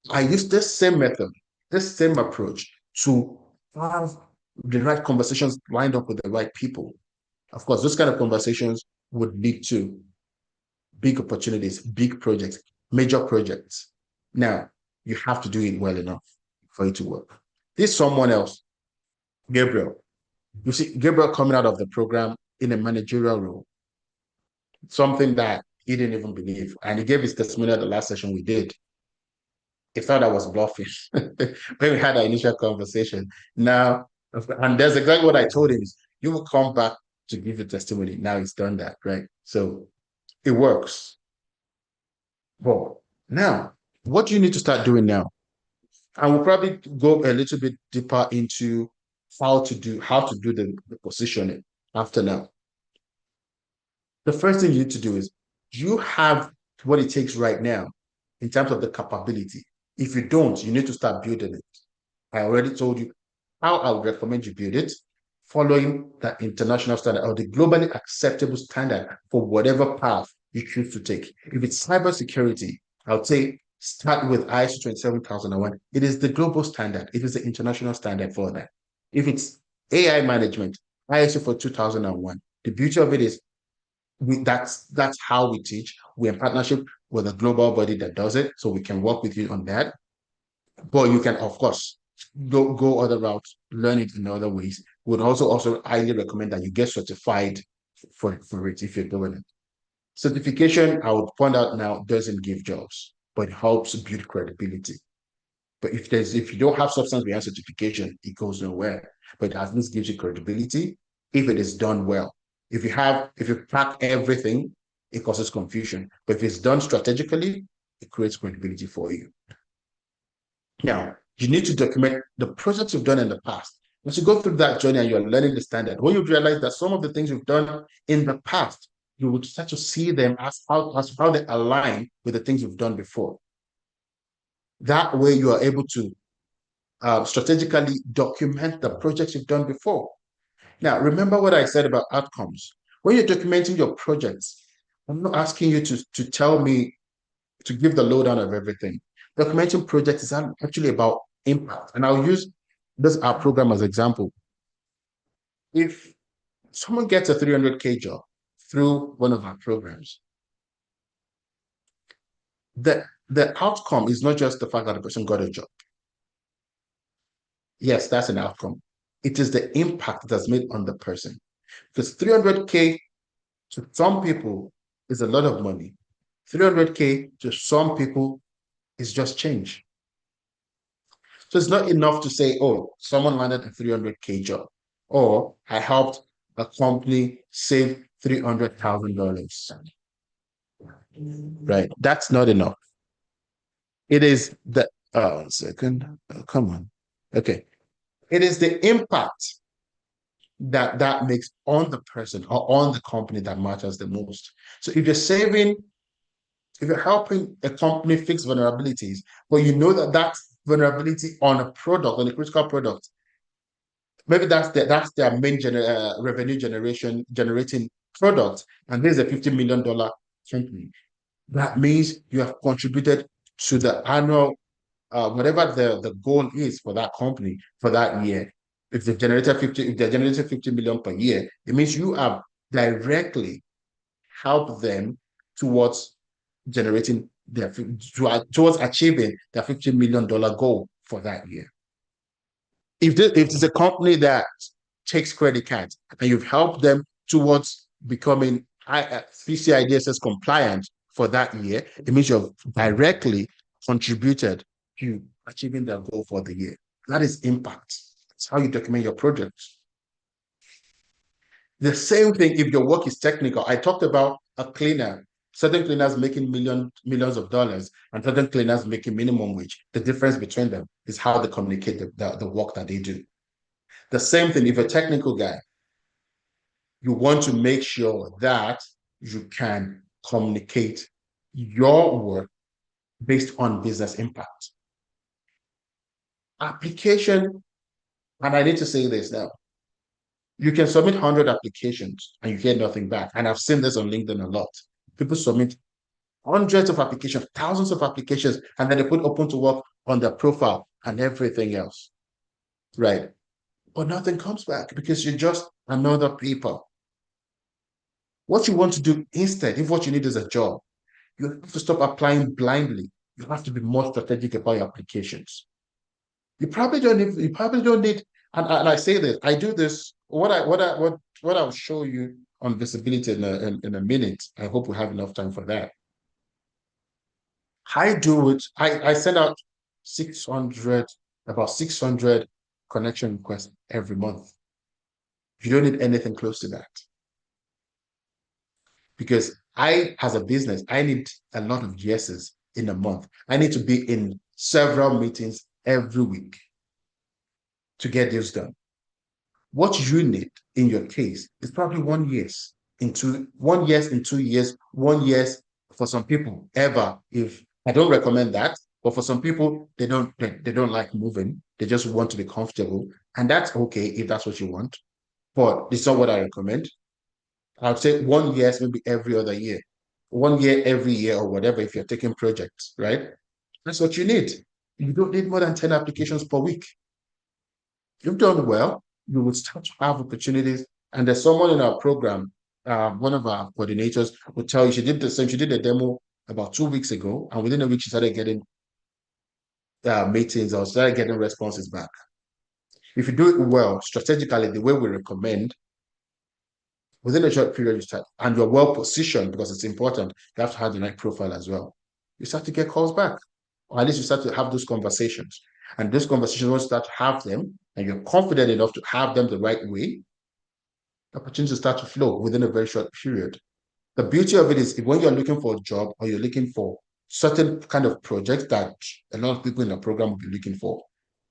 I used this same method, this same approach to have the right conversations lined up with the right people. Of course, those kind of conversations would lead to big opportunities, big projects, major projects. Now, you have to do it well enough for it to work. This someone else, Gabriel. You see, Gabriel coming out of the program in a managerial role, something that he didn't even believe. And he gave his testimony at the last session we did. He thought I was bluffing when we had our initial conversation. Now, and that's exactly what I told him is you will come back to give your testimony. Now he's done that, right? So it works. Well, now, what do you need to start doing now? And we'll probably go a little bit deeper into how to do the positioning after now. The first thing you need to do is, do you have what it takes right now in terms of the capability? If you don't, you need to start building it. I already told you how I would recommend you build it, following that international standard or the globally acceptable standard for whatever path you choose to take. If it's cybersecurity, I would say start with ISO 27001. It is the global standard. It is the international standard for that. If it's AI management, ISO for 2001. The beauty of it is that's how we teach. We're in partnership with a global body that does it, so we can work with you on that. But you can, of course, go other routes, learn it in other ways. Would also highly recommend that you get certified for it if you're doing it. Certification, I would point out now, doesn't give jobs, but it helps build credibility. But if you don't have substance behind certification, it goes nowhere. But it at least gives you credibility if it is done well. If you pack everything it causes confusion. But if it's done strategically, it creates credibility for you. Now, you need to document the projects you've done in the past. Once you go through that journey and you're learning the standard, when you realize that some of the things you've done in the past, you would start to see them as how they align with the things you've done before. That way, you are able to strategically document the projects you've done before. Now, remember what I said about outcomes. When you're documenting your projects, I'm not asking you to tell me to give the lowdown of everything. Documenting projects is actually about impact. And I'll use our program as an example. If someone gets a 300K job through one of our programs, the outcome is not just the fact that the person got a job. Yes, that's an outcome. It is the impact that's made on the person. Because 300K to some people is a lot of money. 300K to some people is just change. So it's not enough to say, oh, someone landed a 300K job, or I helped a company save $300,000. Right? That's not enough. It is the, come on. Okay. It is the impact that makes on the person or on the company that matters the most. So if you're helping a company fix vulnerabilities, but you know that vulnerability on a product, on a critical product, maybe that's their main revenue generating product, and there's a $50 million company. That means you have contributed to the annual, whatever the goal is for that company for that year. If they're generating 50 million per year, it means you have directly helped them towards generating towards achieving their $50 million goal for that year. If it's a company that takes credit cards and you've helped them towards becoming PCI DSS compliant for that year, it means you've directly contributed to achieving their goal for the year. That is impact. That's how you document your projects. The same thing if your work is technical. I talked about a cleaner, certain cleaners making millions of dollars and certain cleaners making minimum wage. The difference between them is how they communicate the work that they do. The same thing if you're a technical guy, you want to make sure that you can communicate your work based on business impact. Application, and I need to say this now, you can submit 100 applications and you get nothing back. And I've seen this on LinkedIn a lot. People submit hundreds of applications, thousands of applications, and then they put open to work on their profile and everything else, right? But nothing comes back because you're just another paper. What you want to do instead, if what you need is a job, you have to stop applying blindly. You have to be more strategic about your applications. You probably don't need, and I say this, I do this, what I'll show you on visibility in a minute. I hope we have enough time for that. I do it, I send out about 600 connection requests every month. You don't need anything close to that. Because as a business, I need a lot of yeses in a month. I need to be in several meetings every week to get this done. What you need in your case is probably 1 year in 2 years, 1 year for some people ever. If I don't recommend that, but for some people, they don't like moving. They just want to be comfortable. And that's okay if that's what you want. But it's not what I recommend. I'd say 1 year, maybe every other year. 1 year, every year, or whatever, if you're taking projects, right? That's what you need. You don't need more than 10 applications per week. You've done well, you will start to have opportunities. And there's someone in our program, one of our coordinators will tell you she did the same. She did a demo about 2 weeks ago, and within a week, she started getting meetings or started getting responses back. If you do it well, strategically, the way we recommend, within a short period, you start, and you're well positioned because it's important. You have to have the right profile as well. You start to get calls back, or at least you start to have those conversations. And those conversations, once you start to have them, and you're confident enough to have them the right way, opportunities start to flow within a very short period. The beauty of it is when you're looking for a job or you're looking for certain kind of projects that a lot of people in the program will be looking for,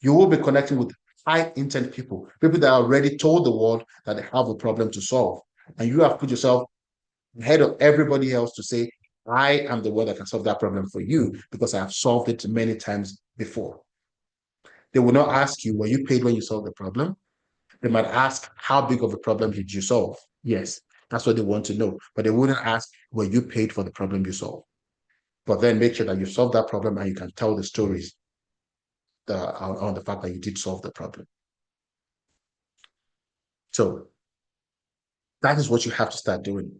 you will be connecting with high intent people, people that already told the world that they have a problem to solve. And you have put yourself ahead of everybody else to say, I am the one that can solve that problem for you because I have solved it many times before. They will not ask you, were you paid when you solved the problem? They might ask, how big of a problem did you solve? Yes, that's what they want to know. But they wouldn't ask, were you paid for the problem you solved? But then make sure that you solve that problem and you can tell the stories on the fact that you did solve the problem. So that is what you have to start doing.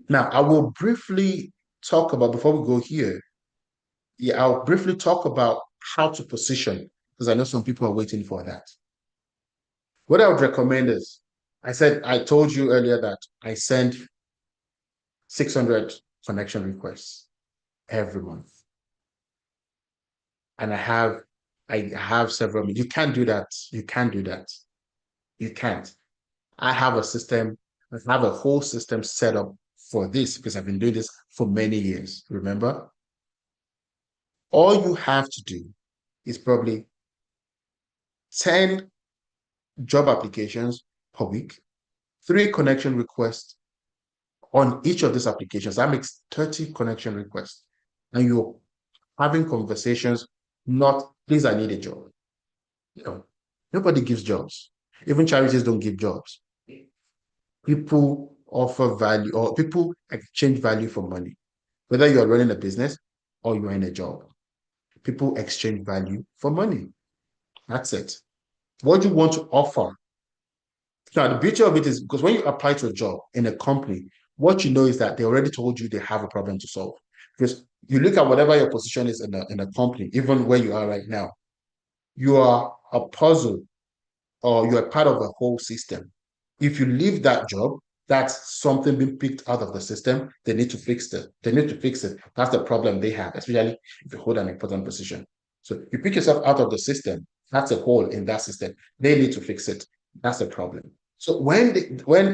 Now, I will briefly talk about, before we go here, I'll briefly talk about how to position, because I know some people are waiting for that. What I would recommend is, I told you earlier that I send 600 connection requests every month. And I have several. You can't do that. You can't do that. You can't. I have a system, I have a whole system set up for this because I've been doing this for many years. Remember? All you have to do is probably 10 job applications per week, 3 connection requests on each of these applications. That makes 30 connection requests. And you're having conversations, not, please, I need a job. You know, nobody gives jobs. Even charities don't give jobs. People offer value, or people exchange value for money. Whether you're running a business or you're in a job, people exchange value for money. That's it. What you want to offer. Now, the beauty of it is because when you apply to a job in a company, what you know is that they already told you they have a problem to solve. Because you look at whatever your position is in a company, even where you are right now, you are a puzzle or you're part of a whole system. If you leave that job, that's something being picked out of the system. They need to fix it. They need to fix it. That's the problem they have, especially if you hold an important position. So you pick yourself out of the system. That's a hole in that system. They need to fix it. That's the problem. So when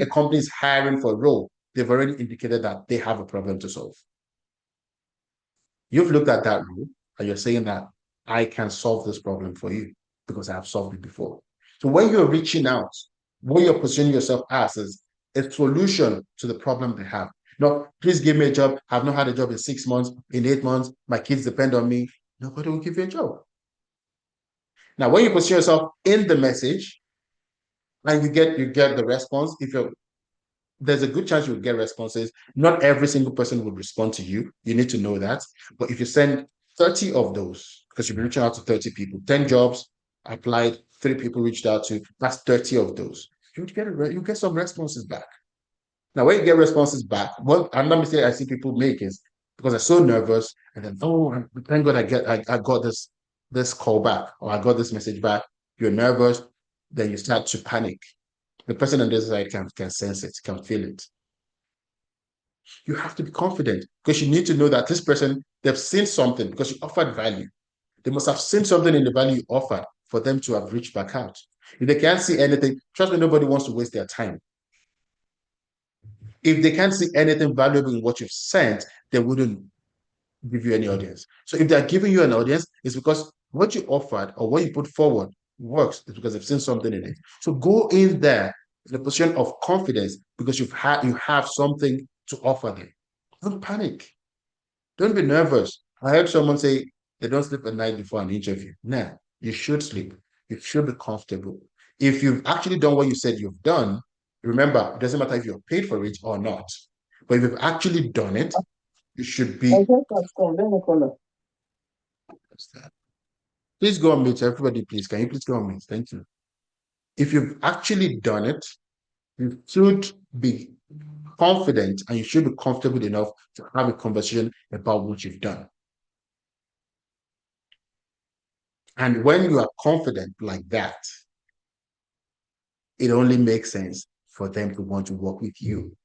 a company is hiring for a role, they've already indicated that they have a problem to solve. You've looked at that role and you're saying that I can solve this problem for you because I have solved it before. So when you're reaching out, what you're positioning yourself as is a solution to the problem they have. No, please give me a job. I've not had a job in 6 months, in 8 months. My kids depend on me. Nobody will give you a job. Now, when you position yourself in the message and you get the response, there's a good chance you'll get responses. Not every single person will respond to you. You need to know that. But if you send 30 of those, because you'll be reaching out to 30 people, 10 jobs applied, 3 people reached out to, that's 30 of those. You get some responses back. Now, when you get responses back, what another mistake I see people make is because they're so nervous, and then, oh, thank God I got this call back, or I got this message back. You're nervous, then you start to panic. The person on the other side can sense it, can feel it. You have to be confident because you need to know that this person, they've seen something because you offered value. They must have seen something in the value you offered for them to have reached back out. If they can't see anything, trust me, nobody wants to waste their time. If they can't see anything valuable in what you've sent, they wouldn't give you any audience. So if they're giving you an audience, it's because what you offered or what you put forward works. It's because they've seen something in it. So go in there in a position of confidence because you have something to offer them. Don't panic. Don't be nervous. I heard someone say they don't sleep at night before an interview. Nah, you should sleep. You should be comfortable. If you've actually done what you said you've done, remember, it doesn't matter if you're paid for it or not. But if you've actually done it, you should be. Please go on mute, everybody, please. Can you please go on mute? Thank you. If you've actually done it, you should be confident and you should be comfortable enough to have a conversation about what you've done. And when you are confident like that, it only makes sense for them to want to work with you.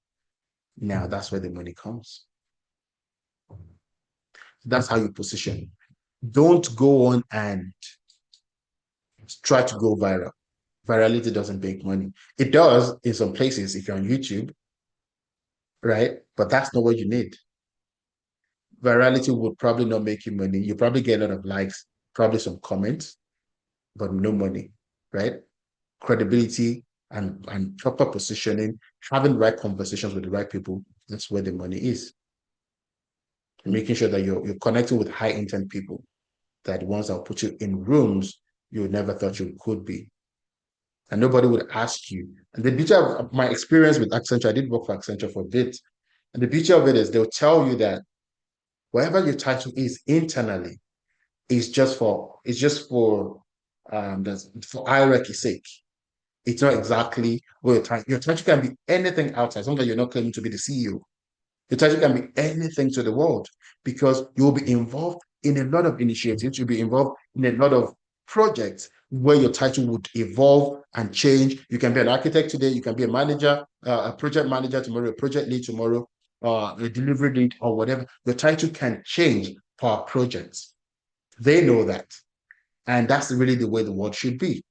Now, that's where the money comes. That's how you position. Don't go on and try to go viral. Virality doesn't make money. It does in some places if you're on YouTube. right? But that's not what you need. Virality would probably not make you money. You probably get a lot of likes, probably some comments, but no money, right? Credibility and proper positioning, having the right conversations with the right people, that's where the money is. Making sure that you're connecting with high intent people, that ones that will put you in rooms you never thought you could be. And nobody would ask you. And the beauty of my experience with Accenture, I did work for Accenture for a bit. And the beauty of it is they'll tell you that whatever your title is internally is just for hierarchy's sake. It's not exactly where your title can be anything outside, as long as you're not claiming to be the CEO. Your title can be anything to the world because you'll be involved in a lot of initiatives. You'll be involved in a lot of projects where your title would evolve and change. You can be an architect today. You can be a manager, a project manager tomorrow, a project lead tomorrow, a delivery lead or whatever. Your title can change per project. They know that. And that's really the way the world should be.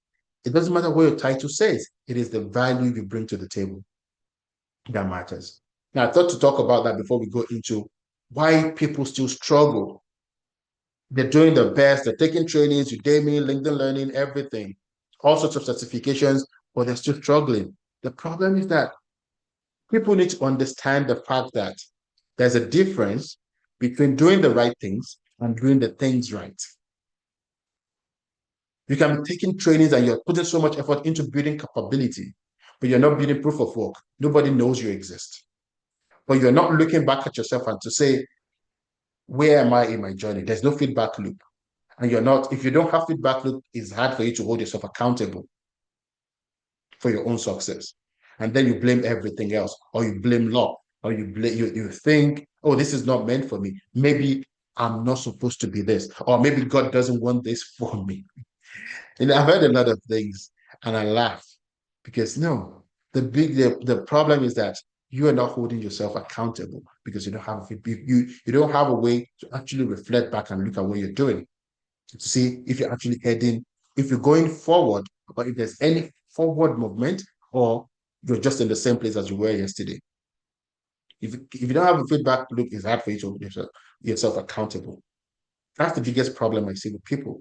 It doesn't matter what your title says. It is the value you bring to the table that matters. Now, I thought to talk about that before we go into why people still struggle. They're doing their best. They're taking trainings, Udemy, LinkedIn Learning, everything, all sorts of certifications, but they're still struggling. The problem is that people need to understand the fact that there's a difference between doing the right things and doing the things right. You can be taking trainings and you're putting so much effort into building capability, but you're not building proof of work. Nobody knows you exist. But you're not looking back at yourself and to say, where am I in my journey? There's no feedback loop. And you're not, if you don't have feedback loop, it's hard for you to hold yourself accountable for your own success. And then you blame everything else, or you blame luck, or you think, oh, this is not meant for me. Maybe I'm not supposed to be this, or maybe God doesn't want this for me. And I've heard a lot of things and I laugh because no, the problem is that you are not holding yourself accountable because you don't have a way to actually reflect back and look at what you're doing to see if you're actually heading, if you're going forward, or if there's any forward movement, or you're just in the same place as you were yesterday. If you don't have a feedback loop, it's hard for you to hold yourself accountable. That's the biggest problem I see with people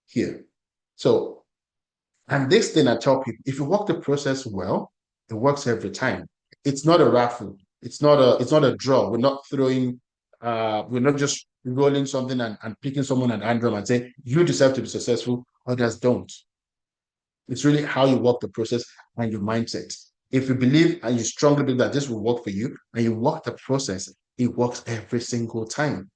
here. So, and this thing I tell people, if you work the process well, it works every time. It's not a raffle. It's not a draw. We're not just rolling something and picking someone at random and say, you deserve to be successful, others don't. It's really how you work the process and your mindset. If you believe and you strongly believe that this will work for you and you work the process, it works every single time.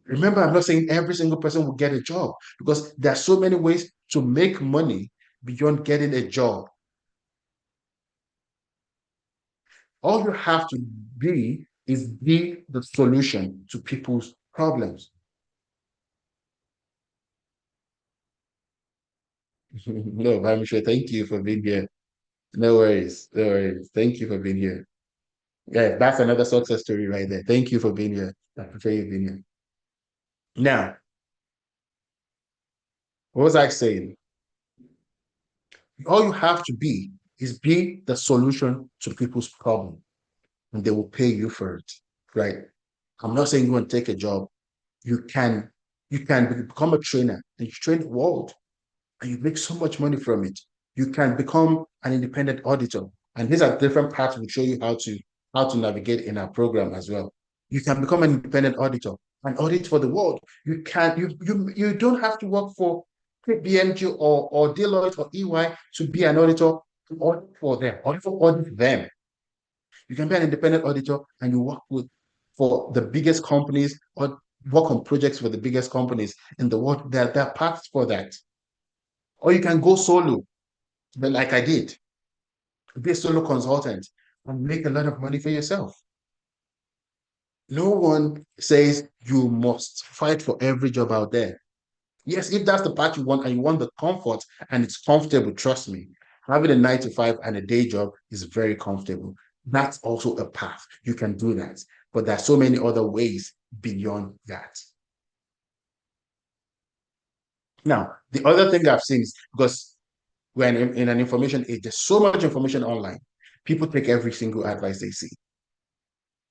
Remember, I'm not saying every single person will get a job because there are so many ways to make money beyond getting a job. All you have to be the solution to people's problems. No, I'm sure. Thank you for being here. No worries. No worries. Thank you for being here. Yeah, that's another success story right there. Thank you for being here. I appreciate you being here. Now, what was I saying? All you have to be the solution to people's problem, and they will pay you for it, right? I'm not saying go and take a job. You can you can become a trainer and you train the world and you make so much money from it. You can become an independent auditor. And these are different paths we show you how to navigate in our program as well. You can become an independent auditor and audit for the world. You don't have to work for BMG or Deloitte or EY to be an auditor to audit for them, audit them. You can be an independent auditor and you work with for the biggest companies or work on projects for the biggest companies in the world. There are paths for that. Or you can go solo, but like I did, be a solo consultant and make a lot of money for yourself. No one says you must fight for every job out there. Yes, if that's the part you want and you want the comfort and it's comfortable, trust me, having a 9 to 5 and a day job is very comfortable. That's also a path. You can do that. But there are so many other ways beyond that. Now, the other thing I've seen is because we're in an information age, there's so much information online. People take every single advice they see.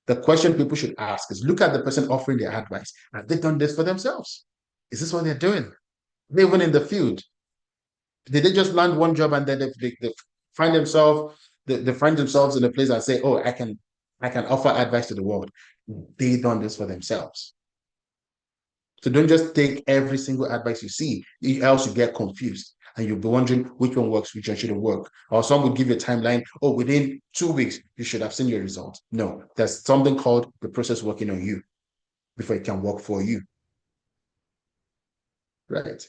The question people should ask is look at the person offering their advice. Have they done this for themselves? Is this what they're doing? They even in the field. Did they just land one job and then they find themselves they find themselves in a place and say, "Oh, I can offer advice to the world." They done this for themselves. So don't just take every single advice you see, else you get confused and you'll be wondering which one works, which one shouldn't work. Or some would give you a timeline, oh, within 2 weeks, you should have seen your result. No, there's something called the process working on you before it can work for you. Right.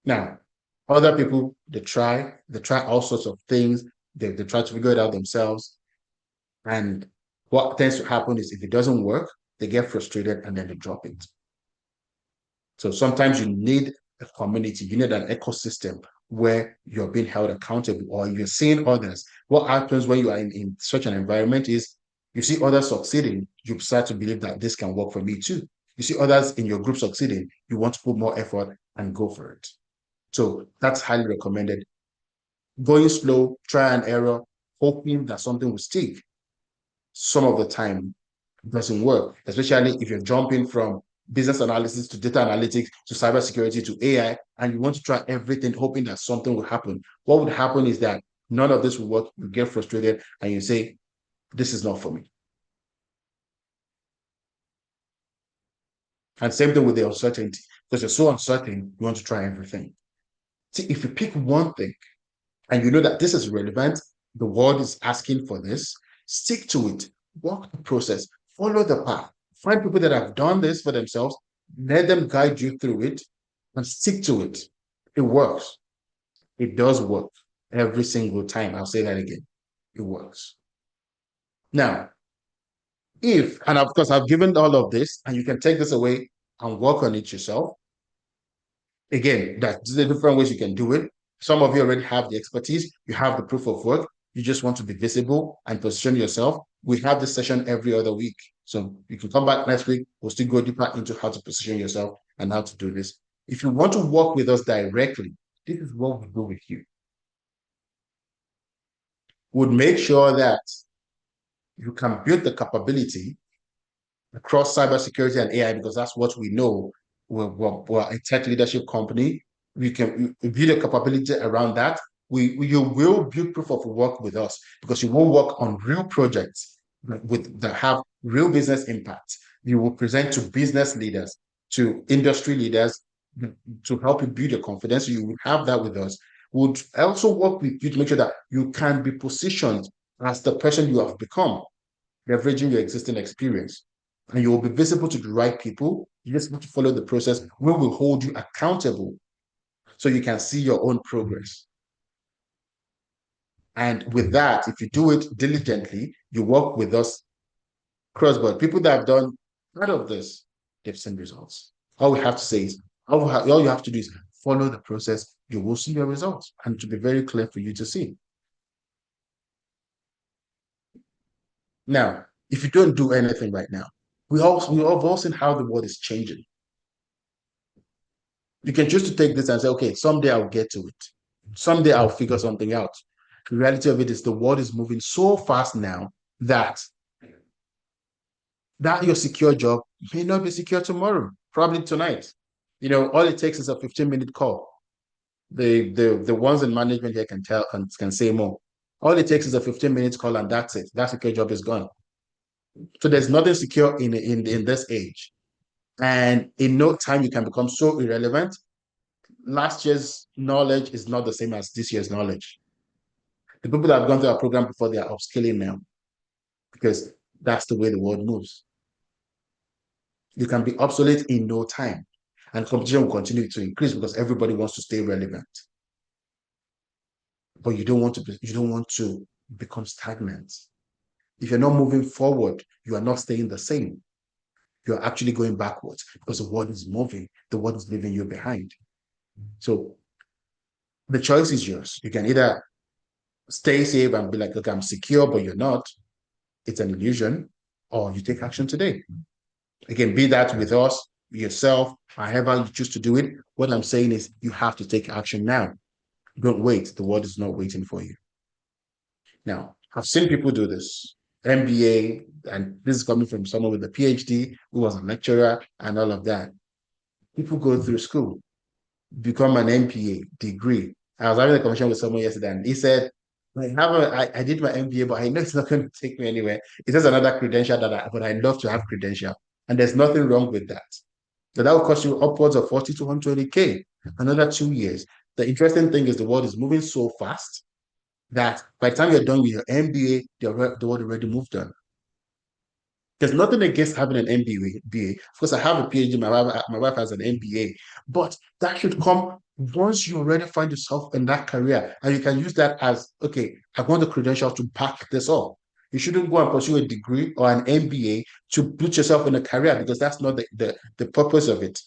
Now, other people, they try all sorts of things. They try to figure it out themselves. And what tends to happen is if it doesn't work, they get frustrated and then they drop it. So sometimes you need a community, you need an ecosystem where you're being held accountable or you're seeing others. What happens when you are in such an environment is you see others succeeding, you start to believe that this can work for me too. You see others in your group succeeding, you want to put more effort and go for it. So that's highly recommended. Going slow, try and error, hoping that something will stick. Some of the time it doesn't work, especially if you're jumping from business analysis to data analytics to cybersecurity to AI, and you want to try everything, hoping that something will happen. What would happen is that none of this will work. You get frustrated and you say, this is not for me. And same thing with the uncertainty, because you're so uncertain, you want to try everything. See, if you pick one thing and you know that this is relevant, the world is asking for this, stick to it, walk the process, follow the path, find people that have done this for themselves, let them guide you through it, and stick to it. It works. It does work every single time. I'll say that again. It works. Now, and of course, I've given all of this, and you can take this away and work on it yourself. Again, there's the different ways you can do it. Some of you already have the expertise, you have the proof of work, you just want to be visible and position yourself. We have this session every other week. So you can come back next week, we'll still go deeper into how to position yourself and how to do this. If you want to work with us directly, this is what we do with you. We'll make sure that you can build the capability across cybersecurity and AI, because that's what we know. We're a tech leadership company. We can build a capability around that. You will build proof of work with us because you will work on real projects that have real business impact. You will present to business leaders, to industry leaders to help you build your confidence. So you will have that with us. We'll also work with you to make sure that you can be positioned as the person you have become, leveraging your existing experience. And you will be visible to the right people. You just need to follow the process. We will hold you accountable so you can see your own progress. And with that, if you do it diligently, you work with us cross-board. People that have done part of this, they've seen results. All we have to say is, all you have to do is follow the process. You will see your results, and it will be very clear for you to see. Now, if you don't do anything right now, we have all seen how the world is changing. You can choose to take this and say, okay, someday I'll get to it. Someday I'll figure something out. The reality of it is the world is moving so fast now that your secure job may not be secure tomorrow, probably tonight. All it takes is a 15-minute call. The ones in management here can tell and can say more. All it takes is a 15-minute call and that's it. That secure job is gone. So there's nothing secure in this age. And in no time, you can become so irrelevant. Last year's knowledge is not the same as this year's knowledge. The people that have gone through our program before, they are upskilling now because that's the way the world moves. You can be obsolete in no time, and competition will continue to increase because everybody wants to stay relevant. But you don't want to become stagnant. If you're not moving forward, you are not staying the same. You're actually going backwards because the world is moving. The world is leaving you behind. So the choice is yours. You can either stay safe and be like, okay, I'm secure, but you're not. It's an illusion. Or you take action today. Again, be that with us, yourself, however you choose to do it. What I'm saying is you have to take action now. Don't wait. The world is not waiting for you. Now, I've seen people do this. MBA, and this is coming from someone with a PhD who was a lecturer and all of that. People go through school, become an MPA degree. I was having a conversation with someone yesterday, and he said, I did my MBA, but I know it's not going to take me anywhere. It has another credential but I love to have credential. And there's nothing wrong with that. So that will cost you upwards of 40 to 120K, another 2 years. The interesting thing is the world is moving so fast that by the time you're done with your MBA, the world already moved on. There's nothing against having an MBA. Of course, I have a PhD. My wife has an MBA, but that should come once you already find yourself in that career, and you can use that as, okay, I want the credentials to back this up. You shouldn't go and pursue a degree or an MBA to put yourself in a career, because that's not the purpose of it.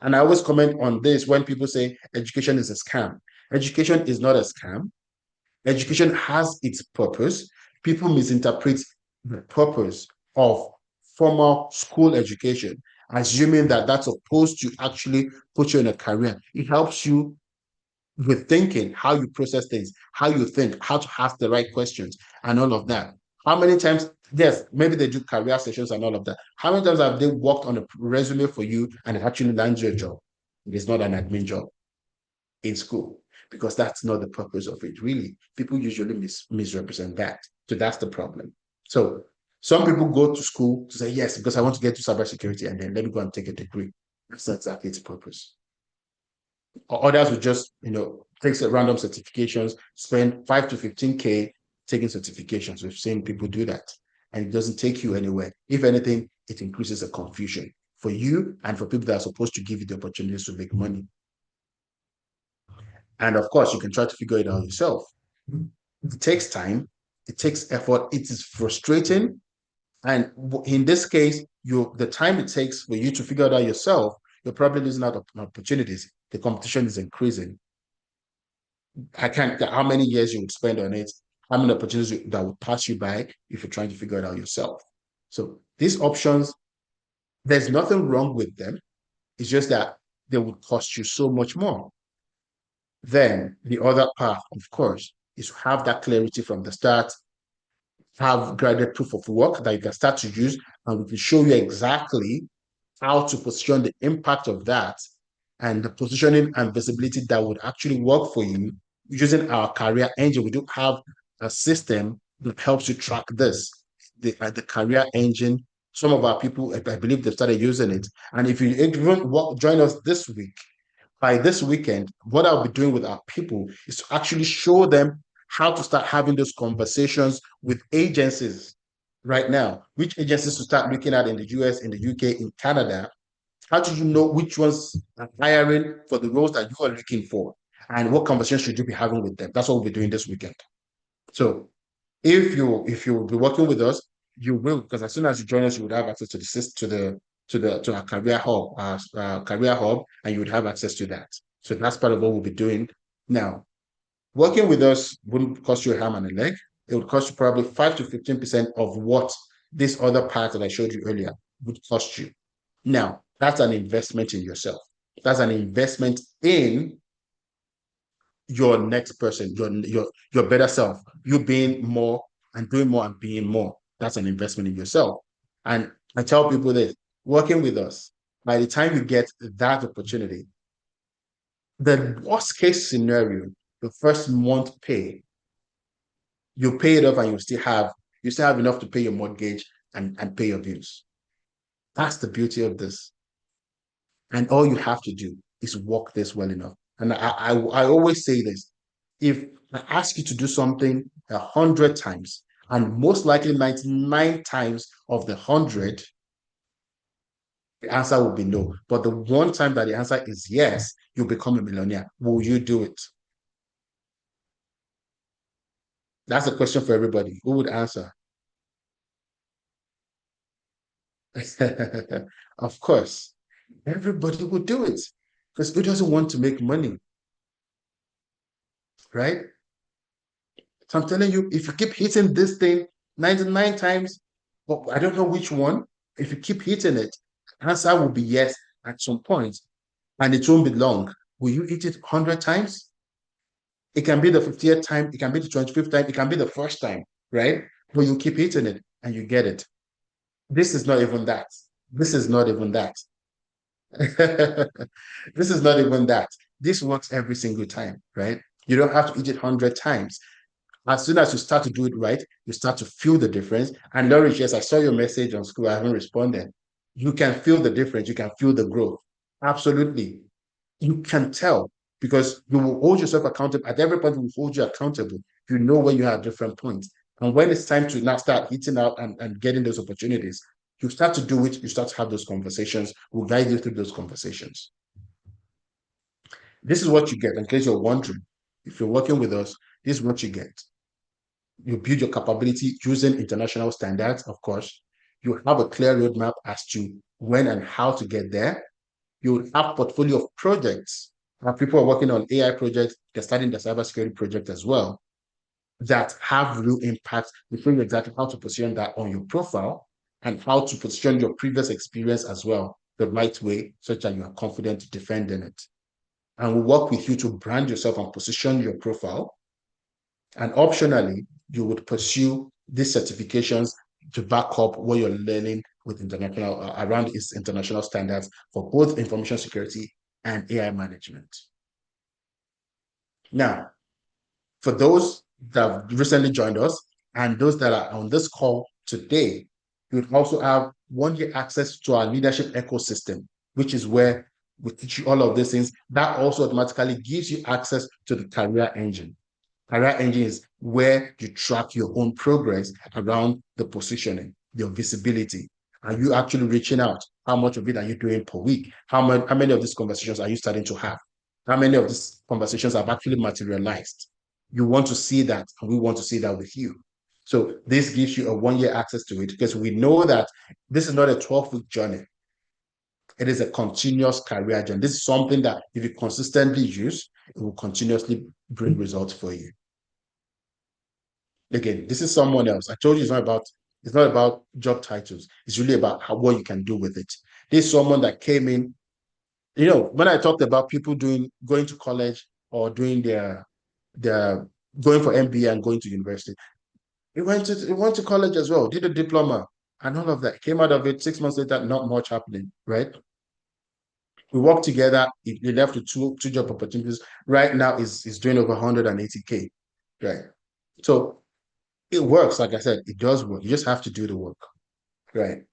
And I always comment on this when people say education is a scam. Education is not a scam. Education has its purpose. People misinterpret the purpose of formal school education, assuming that that's supposed to actually put you in a career. It helps you with thinking, how you process things, how you think, how to ask the right questions, and all of that. How many times, yes, maybe they do career sessions and all of that. How many times have they worked on a resume for you and it actually lands you a job? It is not an admin job in school, because that's not the purpose of it. Really, people usually misrepresent that. So that's the problem. So some people go to school to say, yes, because I want to get to cybersecurity, and then let me go and take a degree. That's not exactly its purpose. Or others will just, take some random certifications, spend 5 to 15K taking certifications. We've seen people do that, and it doesn't take you anywhere. If anything, it increases the confusion for you and for people that are supposed to give you the opportunities to make money. And of course, you can try to figure it out yourself. It takes time, it takes effort, it is frustrating. And in this case, the time it takes for you to figure it out yourself, you're probably losing out on opportunities. The competition is increasing. I can't, how many years you would spend on it, how many opportunities that would pass you by if you're trying to figure it out yourself. So these options, there's nothing wrong with them. It's just that they would cost you so much more. Then the other path, of course, is to have that clarity from the start, have graded proof of work that you can start to use, and we can show you exactly how to position the impact of that and the positioning and visibility that would actually work for you using our career engine. We do have a system that helps you track this, the career engine. Some of our people, I believe, they've started using it. And if you even join us this week, by this weekend, what I'll be doing with our people is to actually show them how to start having those conversations with agencies right now. Which agencies to start looking at in the US, in the UK, in Canada. How do you know which ones are hiring for the roles that you are looking for? And what conversations should you be having with them? That's what we'll be doing this weekend. So if you'll be working with us, you will, because as soon as you join us, you would have access to to our career hub, and you would have access to that. So that's part of what we'll be doing. Now, working with us wouldn't cost you a arm and a leg. It would cost you probably 5 to 15% of what this other part that I showed you earlier would cost you. Now, that's an investment in yourself. That's an investment in your next person, your better self, you being more and doing more and being more. That's an investment in yourself. And I tell people this, working with us, by the time you get that opportunity, the worst case scenario, the first month pay, you pay it off and you still have enough to pay your mortgage and pay your bills. That's the beauty of this. And all you have to do is work this well enough. And I always say this, if I ask you to do something 100 times, and most likely 99 times of the 100, the answer will be no. But the one time that the answer is yes, you become a millionaire. Will you do it? That's a question for everybody. Who would answer? Of course, everybody would do it, because who doesn't want to make money, right? So I'm telling you, if you keep hitting this thing 99 times, well, I don't know which one. If you keep hitting it, the answer will be yes at some point, and it won't be long. Will you hit it 100 times? It can be the 50th time, it can be the 25th time, it can be the first time, right? But you keep hitting it and you get it. This is not even that. This is not even that. This is not even that. This works every single time, right? You don't have to eat it 100 times. As soon as you start to do it right, you start to feel the difference. And Laurie, yes, I saw your message on school. I haven't responded. You can feel the difference. You can feel the growth. Absolutely. You can tell because you will hold yourself accountable. At every point, we will hold you accountable. You know when you have different points. And when it's time to now start hitting out and getting those opportunities, you start to do it, you start to have those conversations. We'll guide you through those conversations. This is what you get, in case you're wondering. If you're working with us, this is what you get. You build your capability using international standards, of course. You have a clear roadmap as to when and how to get there. You have portfolio of projects. People are working on AI projects. They're starting the cybersecurity project as well that have real impact. We show you exactly how to position that on your profile and how to position your previous experience as well the right way such that you are confident to defend in it. And we work with you to brand yourself and position your profile. And optionally, you would pursue these certifications to back up what you're learning with international around its international standards for both information security and AI management. Now, for those that have recently joined us and those that are on this call today, you would also have 1 year access to our leadership ecosystem, which is where we teach you all of these things. That also automatically gives you access to the career engine. Career engine is where you track your own progress around the positioning, your visibility. Are you actually reaching out? How much of it are you doing per week? How many of these conversations are you starting to have? How many of these conversations have actually materialized? You want to see that, and we want to see that with you. So this gives you a 1 year access to it because we know that this is not a 12-week journey. It is a continuous career journey. This is something that if you consistently use, it will continuously bring results for you. Again, this is someone else. I told you it's not about job titles. It's really about what you can do with it. This is someone that came in. When I talked about people going to college or doing their going for MBA and going to university, he went to college as well, did a diploma and all of that. Came out of it 6 months later, not much happening, right? We worked together. He left with two job opportunities. Right now, is doing over 180K, right? So it works. Like I said, it does work. You just have to do the work, right?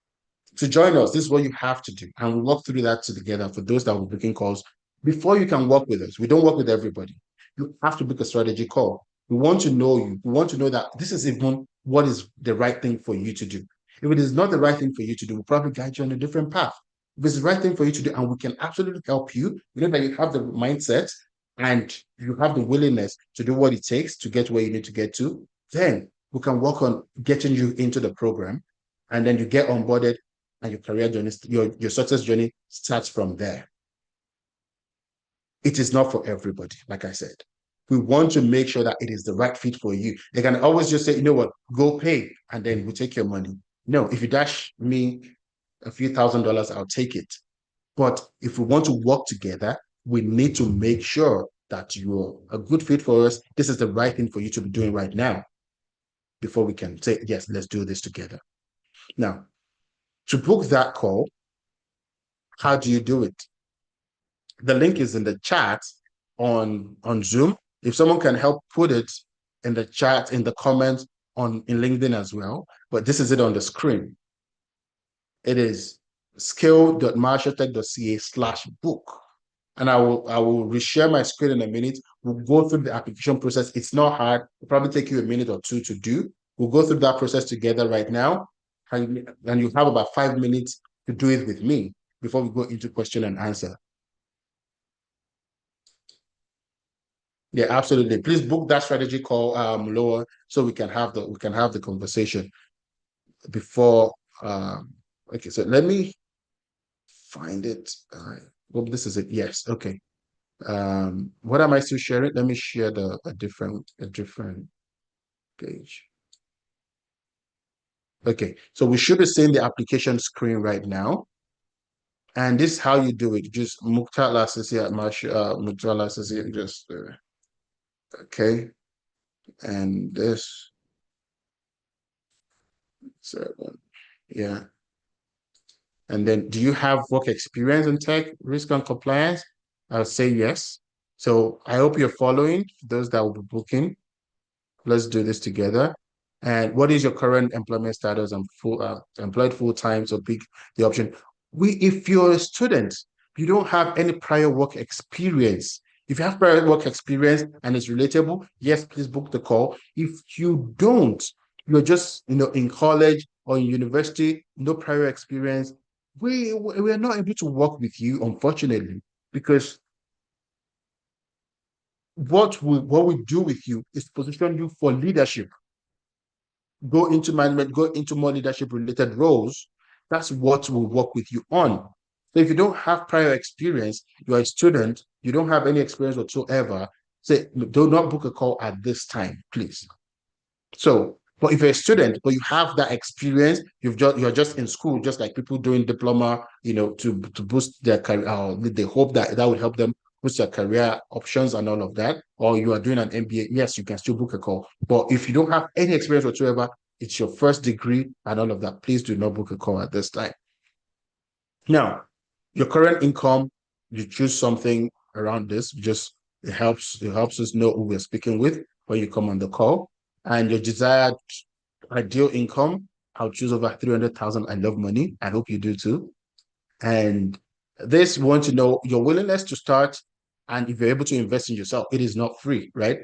To join us, this is what you have to do. And we'll walk through that together for those that will be booking calls. Before you can work with us, we don't work with everybody. You have to book a strategy call. We want to know you. We want to know that this is even what is the right thing for you to do. If it is not the right thing for you to do, we'll probably guide you on a different path. If it's the right thing for you to do, and we can absolutely help you, we know that you have the mindset and you have the willingness to do what it takes to get where you need to get to, then we can work on getting you into the program. And then you get onboarded and your career journey, your success journey starts from there. It is not for everybody, like I said. We want to make sure that it is the right fit for you. They can always just say, you know what, go pay, and then we'll take your money. No, if you dash me a few $1,000s, I'll take it. But if we want to work together, we need to make sure that you're a good fit for us. This is the right thing for you to be doing right now before we can say, yes, let's do this together. Now, to book that call, how do you do it? The link is in the chat on Zoom. If someone can help put it in the chat, in the comments in LinkedIn as well, but this is it on the screen. It is skill.marshaltech.ca/book. And I will reshare my screen in a minute. We'll go through the application process. It's not hard. It'll probably take you a minute or two to do. We'll go through that process together right now. And you have about 5 minutes to do it with me before we go into question and answer. Yeah, absolutely. Please book that strategy call, Lower, so we can have the conversation before. Okay, so let me find it. Well, this is it. Yes. Okay. What am I still sharing? Let me share a different page. Okay, so we should be seeing the application screen right now. And this is how you do it. Just Mukhtar Lasisi at Mukhtar Lasisi, just Okay. And this 7. Yeah. And then do you have work experience in tech, risk and compliance? I'll say yes. So I hope you're following those that will be booking. Let's do this together. And what is your current employment status? I'm employed full time, so pick the option. If you're a student, you don't have any prior work experience. If you have prior work experience and it's relatable, yes, please book the call. If you don't, you're just in college or in university, no prior experience, we are not able to work with you, unfortunately, because what we do with you is position you for leadership, go into management, go into more leadership related roles. That's what we'll work with you on. So if you don't have prior experience, you're a student, you don't have any experience whatsoever, say, do not book a call at this time, please. So, but if you're a student, but you have that experience, you're just in school, just like people doing diploma, to boost their career, they hope that would help them boost their career options and all of that. Or you are doing an MBA, yes, you can still book a call. But if you don't have any experience whatsoever, it's your first degree and all of that, please do not book a call at this time. Now, your current income, you choose something around this, just it helps us know who we're speaking with when you come on the call. And your desired ideal income, I'll choose over 300,000. I love money. I hope you do too. And this, we want to know your willingness to start, and if you're able to invest in yourself. It is not free, right?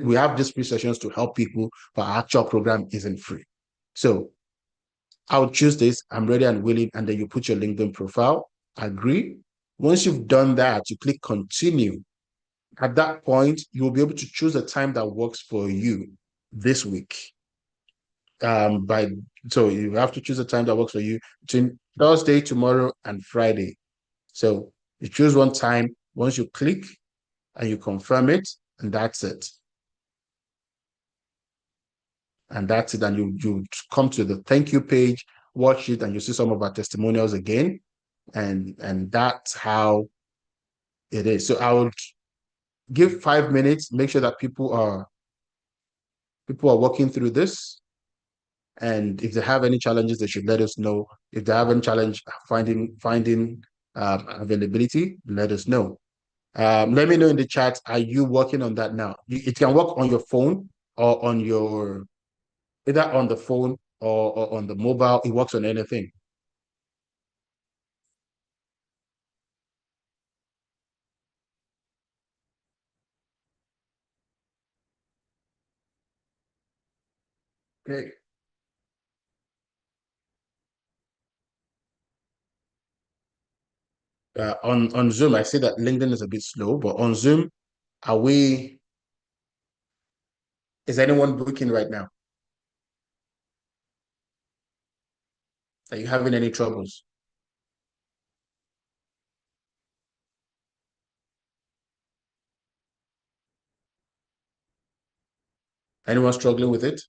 We have these free sessions to help people, but our actual program isn't free. So I'll choose this. I'm ready and willing. And then you put your LinkedIn profile, agree. Once you've done that, you click continue. At that point, you will be able to choose a time that works for you this week. So you have to choose a time that works for you between Thursday, tomorrow, and Friday. So you choose one time. Once you click and you confirm it, and that's it. And that's it. And you come to the thank you page, watch it, and you see some of our testimonials again. And that's how it is. So I would give 5 minutes, make sure that people are working through this. And if they have any challenges, they should let us know. If they have any challenge finding availability, let us know. Let me know in the chat, are you working on that now? It can work on your phone or on either on the phone or on the mobile. It works on anything. Okay. On Zoom, I see that LinkedIn is a bit slow, but on Zoom, is anyone booking right now? Are you having any troubles? Anyone struggling with it?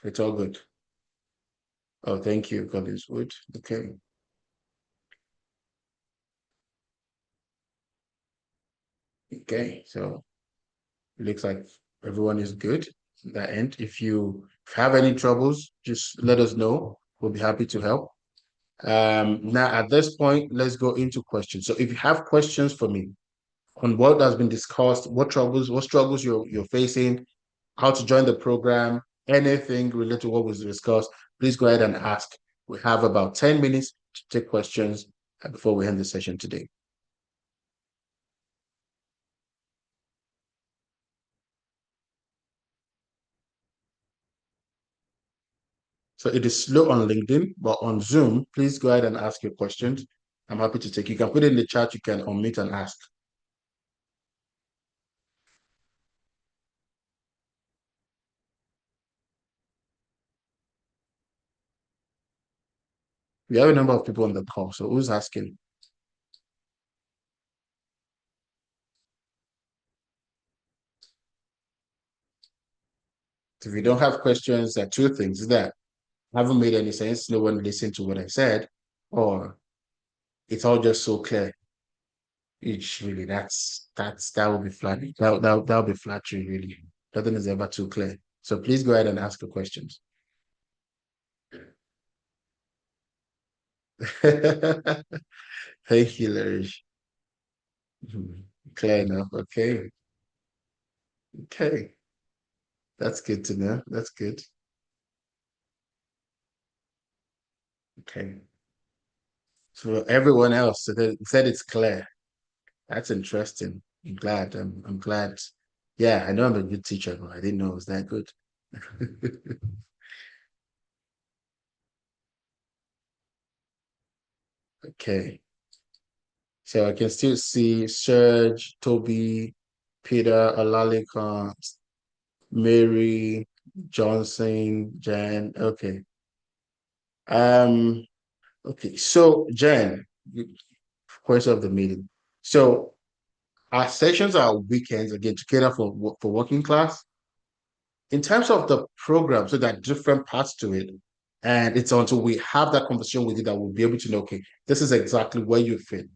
It's all good. Oh, thank you, Collins Wood. Okay. Okay, so it looks like everyone is good to that end. If you have any troubles, just let us know. We'll be happy to help. Now, at this point, let's go into questions. So if you have questions for me on what has been discussed, what struggles you're facing, how to join the program, anything related to what was discussed, please go ahead and ask. We have about 10 minutes to take questions before we end the session today. So it is slow on LinkedIn, but on Zoom, please go ahead and ask your questions. I'm happy to take. You can put it in the chat, you can unmute and ask. We have a number of people on the call, so who's asking? If you don't have questions, there are two things that haven't made any sense. No one listened to what I said, or it's all just so clear. It's really that will be flattering. That'll be flattering, really. Nothing is ever too clear. So please go ahead and ask your questions. Thank you, Larry. Clear enough. Okay. Okay. That's good to know. That's good. Okay. So everyone else said it's clear. That's interesting. I'm glad. I'm glad. Yeah, I know I'm a good teacher, but I didn't know it was that good. Okay. So I can still see Serge, Toby, Peter, Olalekan, Mary, Johnson, Jan. Okay. Um, okay. So Jan, question of the meeting. So our sessions are weekends again to cater for working class. In terms of the program, so there are different parts to it. And it's until we have that conversation with you that we'll be able to know, okay, this is exactly where you fit.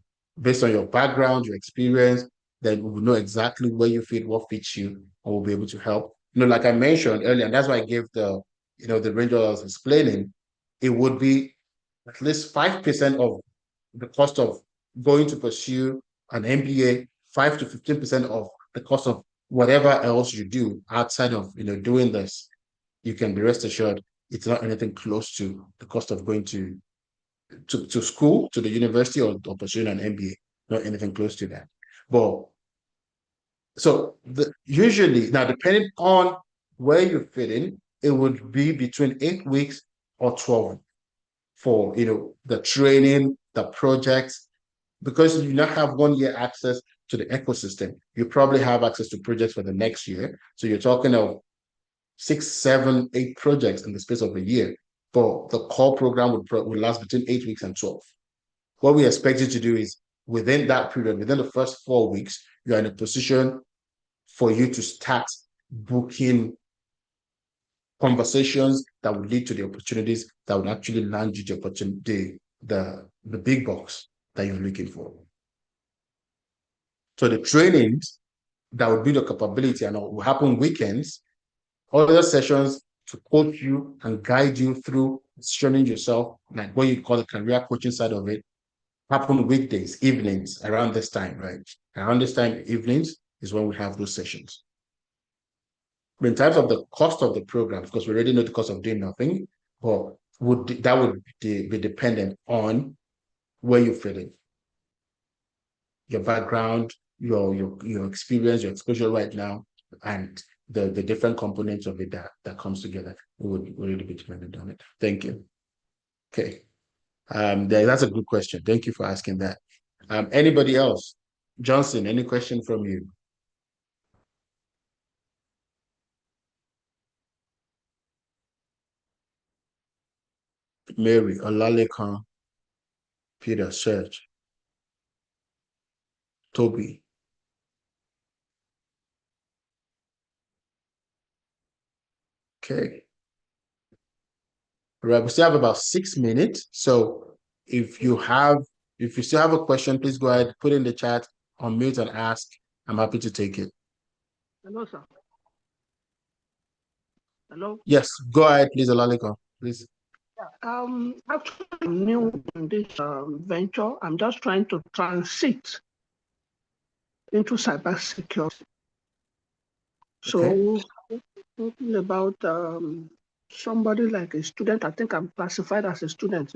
Based on your background, your experience, then we'll know exactly where you fit, what fits you, and we'll be able to help. Like I mentioned earlier, and that's why I gave the range that I was explaining, it would be at least 5% of the cost of going to pursue an MBA, 5 to 15% of the cost of whatever else you do outside of doing this. You can be rest assured it's not anything close to the cost of going to school, to the university, or pursuing an MBA. Not anything close to that. But so usually now, depending on where you fit in, it would be between 8 weeks or 12 for the training, the projects, because you now have 1 year access to the ecosystem. You probably have access to projects for the next year. So you're talking of 6, 7, 8 projects in the space of a year. But the core program would last between 8 weeks and 12. What we expect you to do is within that period, within the first 4 weeks, you're in a position for you to start booking conversations that would lead to the opportunities that would actually land you the opportunity, the big box that you're looking for. So the trainings that would build your capability and will happen weekends, other sessions to coach you and guide you through training yourself, like what you call the career coaching side of it, happen weekdays, evenings, around this time, right? Around this time, evenings is when we have those sessions. But in terms of the cost of the program, because we already know the cost of doing nothing, but that would be dependent on where you fit in, your background, your experience, your exposure right now, and the different components of it that comes together. We would really be dependent on it. Thank you. Okay. That's a good question. Thank you for asking that. Anybody else? Johnson, any question from you? Mary, Olalekan, Peter, Serge, Toby. Okay. Right, we still have about 6 minutes. So if you still have a question, please go ahead, put in the chat, unmute and ask. I'm happy to take it. Hello, sir. Hello. Yes, go ahead, please, Olalekan. Please. Actually, I'm new in this venture. I'm just trying to transit into cybersecurity. So, talking about somebody like a student, I think I'm classified as a student,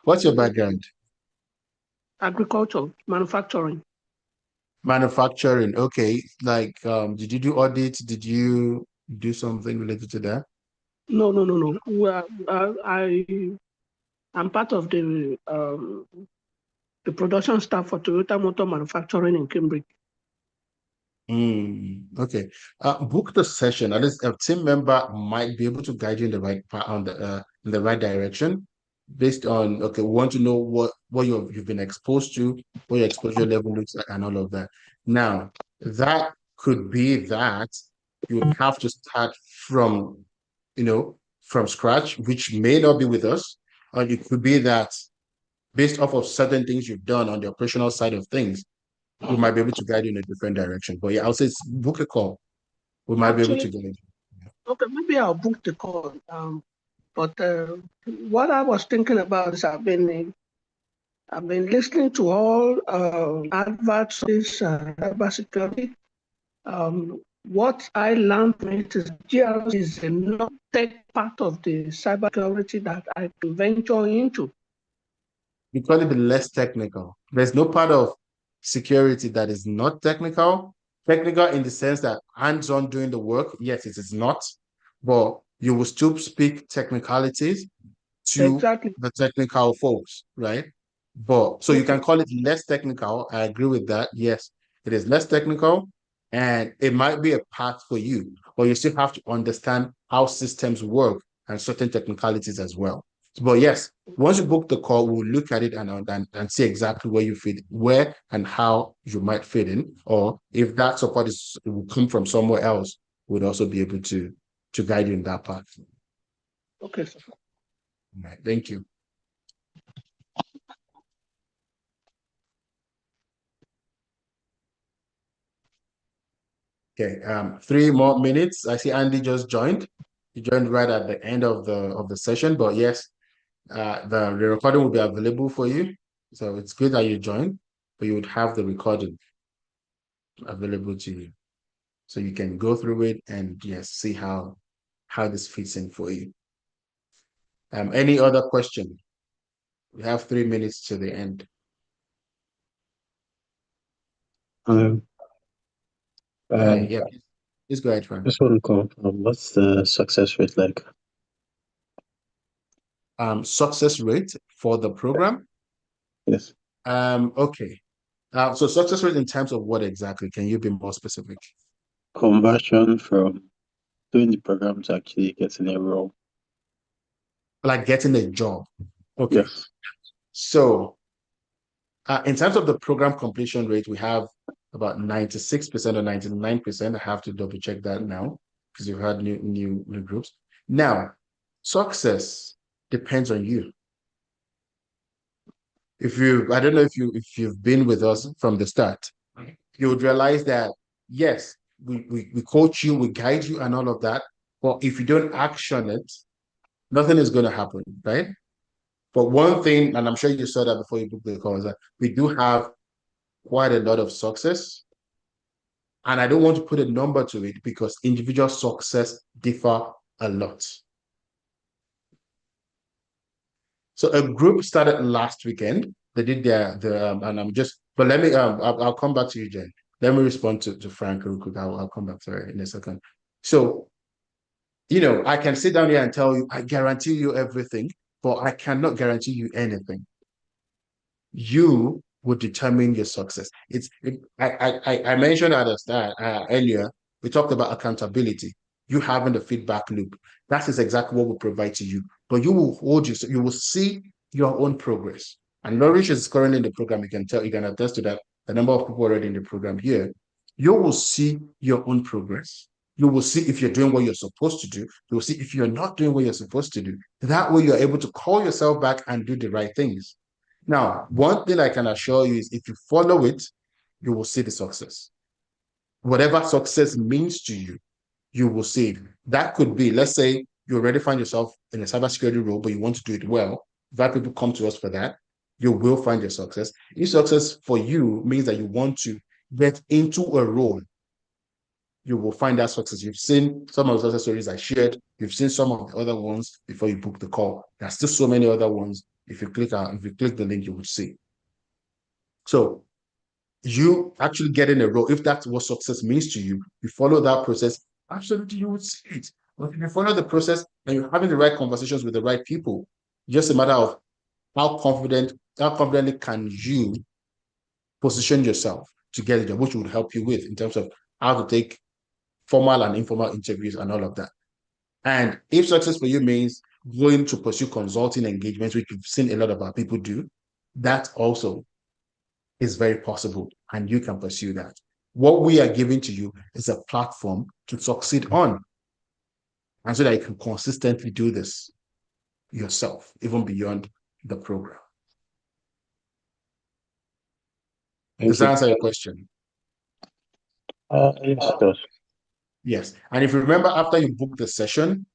What's your background? Agriculture, manufacturing. Manufacturing. Okay. Like, did you do audit? Did you do something related to that? No. Well, I'm part of the production staff for Toyota Motor Manufacturing in Cambridge. Okay. Book the session. At least a team member might be able to guide you in the right in the right direction, based on we want to know what you've been exposed to, what your exposure level looks like, and all of that. Now, that could be that you would have to start from from scratch, which may not be with us, or it could be that based off of certain things you've done on the operational side of things, we might be able to guide you in a different direction. But yeah, I'll say book a call. We might be able to Actually, guide you. okay, maybe I'll book the call. But what I was thinking about is I've been listening to all adverts on this cybersecurity. What I learned from it is GRC is a non-tech part of the cybersecurity that I can venture into. We call it the less technical. There's no part of security that is not technical. Technical in the sense that hands-on doing the work, yes, it is not, but you will still speak technicalities to Exactly. the technical folks, right? But so you can Okay. call it less technical. I agree with that. Yes, it is less technical and it might be a path for you, but you still have to understand how systems work and certain technicalities as well. But yes, once you book the call, we'll look at it and see exactly where you fit, where and how you might fit in, or if that support will come from somewhere else, we'd also be able to guide you in that path. Okay, sir. All right, thank you. Okay, 3 more minutes. I see Andy just joined. He joined right at the end of the session, but yes, the recording will be available for you. So it's good that you joined, but you would have the recording available to you. So you can go through it and yes, see how this fits in for you. Any other question? We have 3 minutes to the end. Yeah, please go ahead, Frank. Just want to confirm, what's the success rate like? Success rate for the program? Yes. Okay. So success rate in terms of what exactly? Can you be more specific? Conversion from doing the program to actually getting a role. Like getting a job. Okay. Yes. So in terms of the program completion rate, we have about 96% or 99%. I have to double check that now because you've had new groups. Now, success depends on you. I don't know if you've been with us from the start, you would realize that yes, we coach you, we guide you, and all of that. But if you don't action it, nothing is going to happen, right? But one thing, and I'm sure you saw that before you booked the call, is that we do have quite a lot of success. And I don't want to put a number to it because individual success differ a lot. So a group started last weekend. They did and I'm just, but let me, I'll come back to you, Jen. Let me respond to Frank real quick. I'll come back to her in a second. So, I can sit down here and tell you, I guarantee you everything, but I cannot guarantee you anything. You would determine your success. I mentioned at the start earlier, we talked about accountability. You having the feedback loop. That is exactly what we provide to you. But you will see your own progress. And Nourish is currently in the program. You can attest to that. The number of people already in the program here. You will see your own progress. You will see if you're doing what you're supposed to do. You will see if you're not doing what you're supposed to do. That way, you're able to call yourself back and do the right things. Now, one thing I can assure you is if you follow it, you will see the success. Whatever success means to you, you will see it. That could be, let's say you already find yourself in a cybersecurity role, but you want to do it well. If people come to us for that, you will find your success. If success for you means that you want to get into a role, you will find that success. You've seen some of the success stories I shared. You've seen some of the other ones before you book the call. There's still so many other ones. If you click the link, you will see. So you actually get in a role. If that's what success means to you, you follow that process, absolutely you would see it. But if you follow the process and you're having the right conversations with the right people, just a matter of how confidently can you position yourself to get a job, which would help you with in terms of how to take formal and informal interviews and all of that. And if success for you means going to pursue consulting engagements, which we've seen a lot of our people do, that also is very possible and you can pursue that. What we are giving to you is a platform to succeed on. And so that you can consistently do this yourself, even beyond the program. Does that answer your question? Yes, it does. Yes. And if you remember, after you book the session,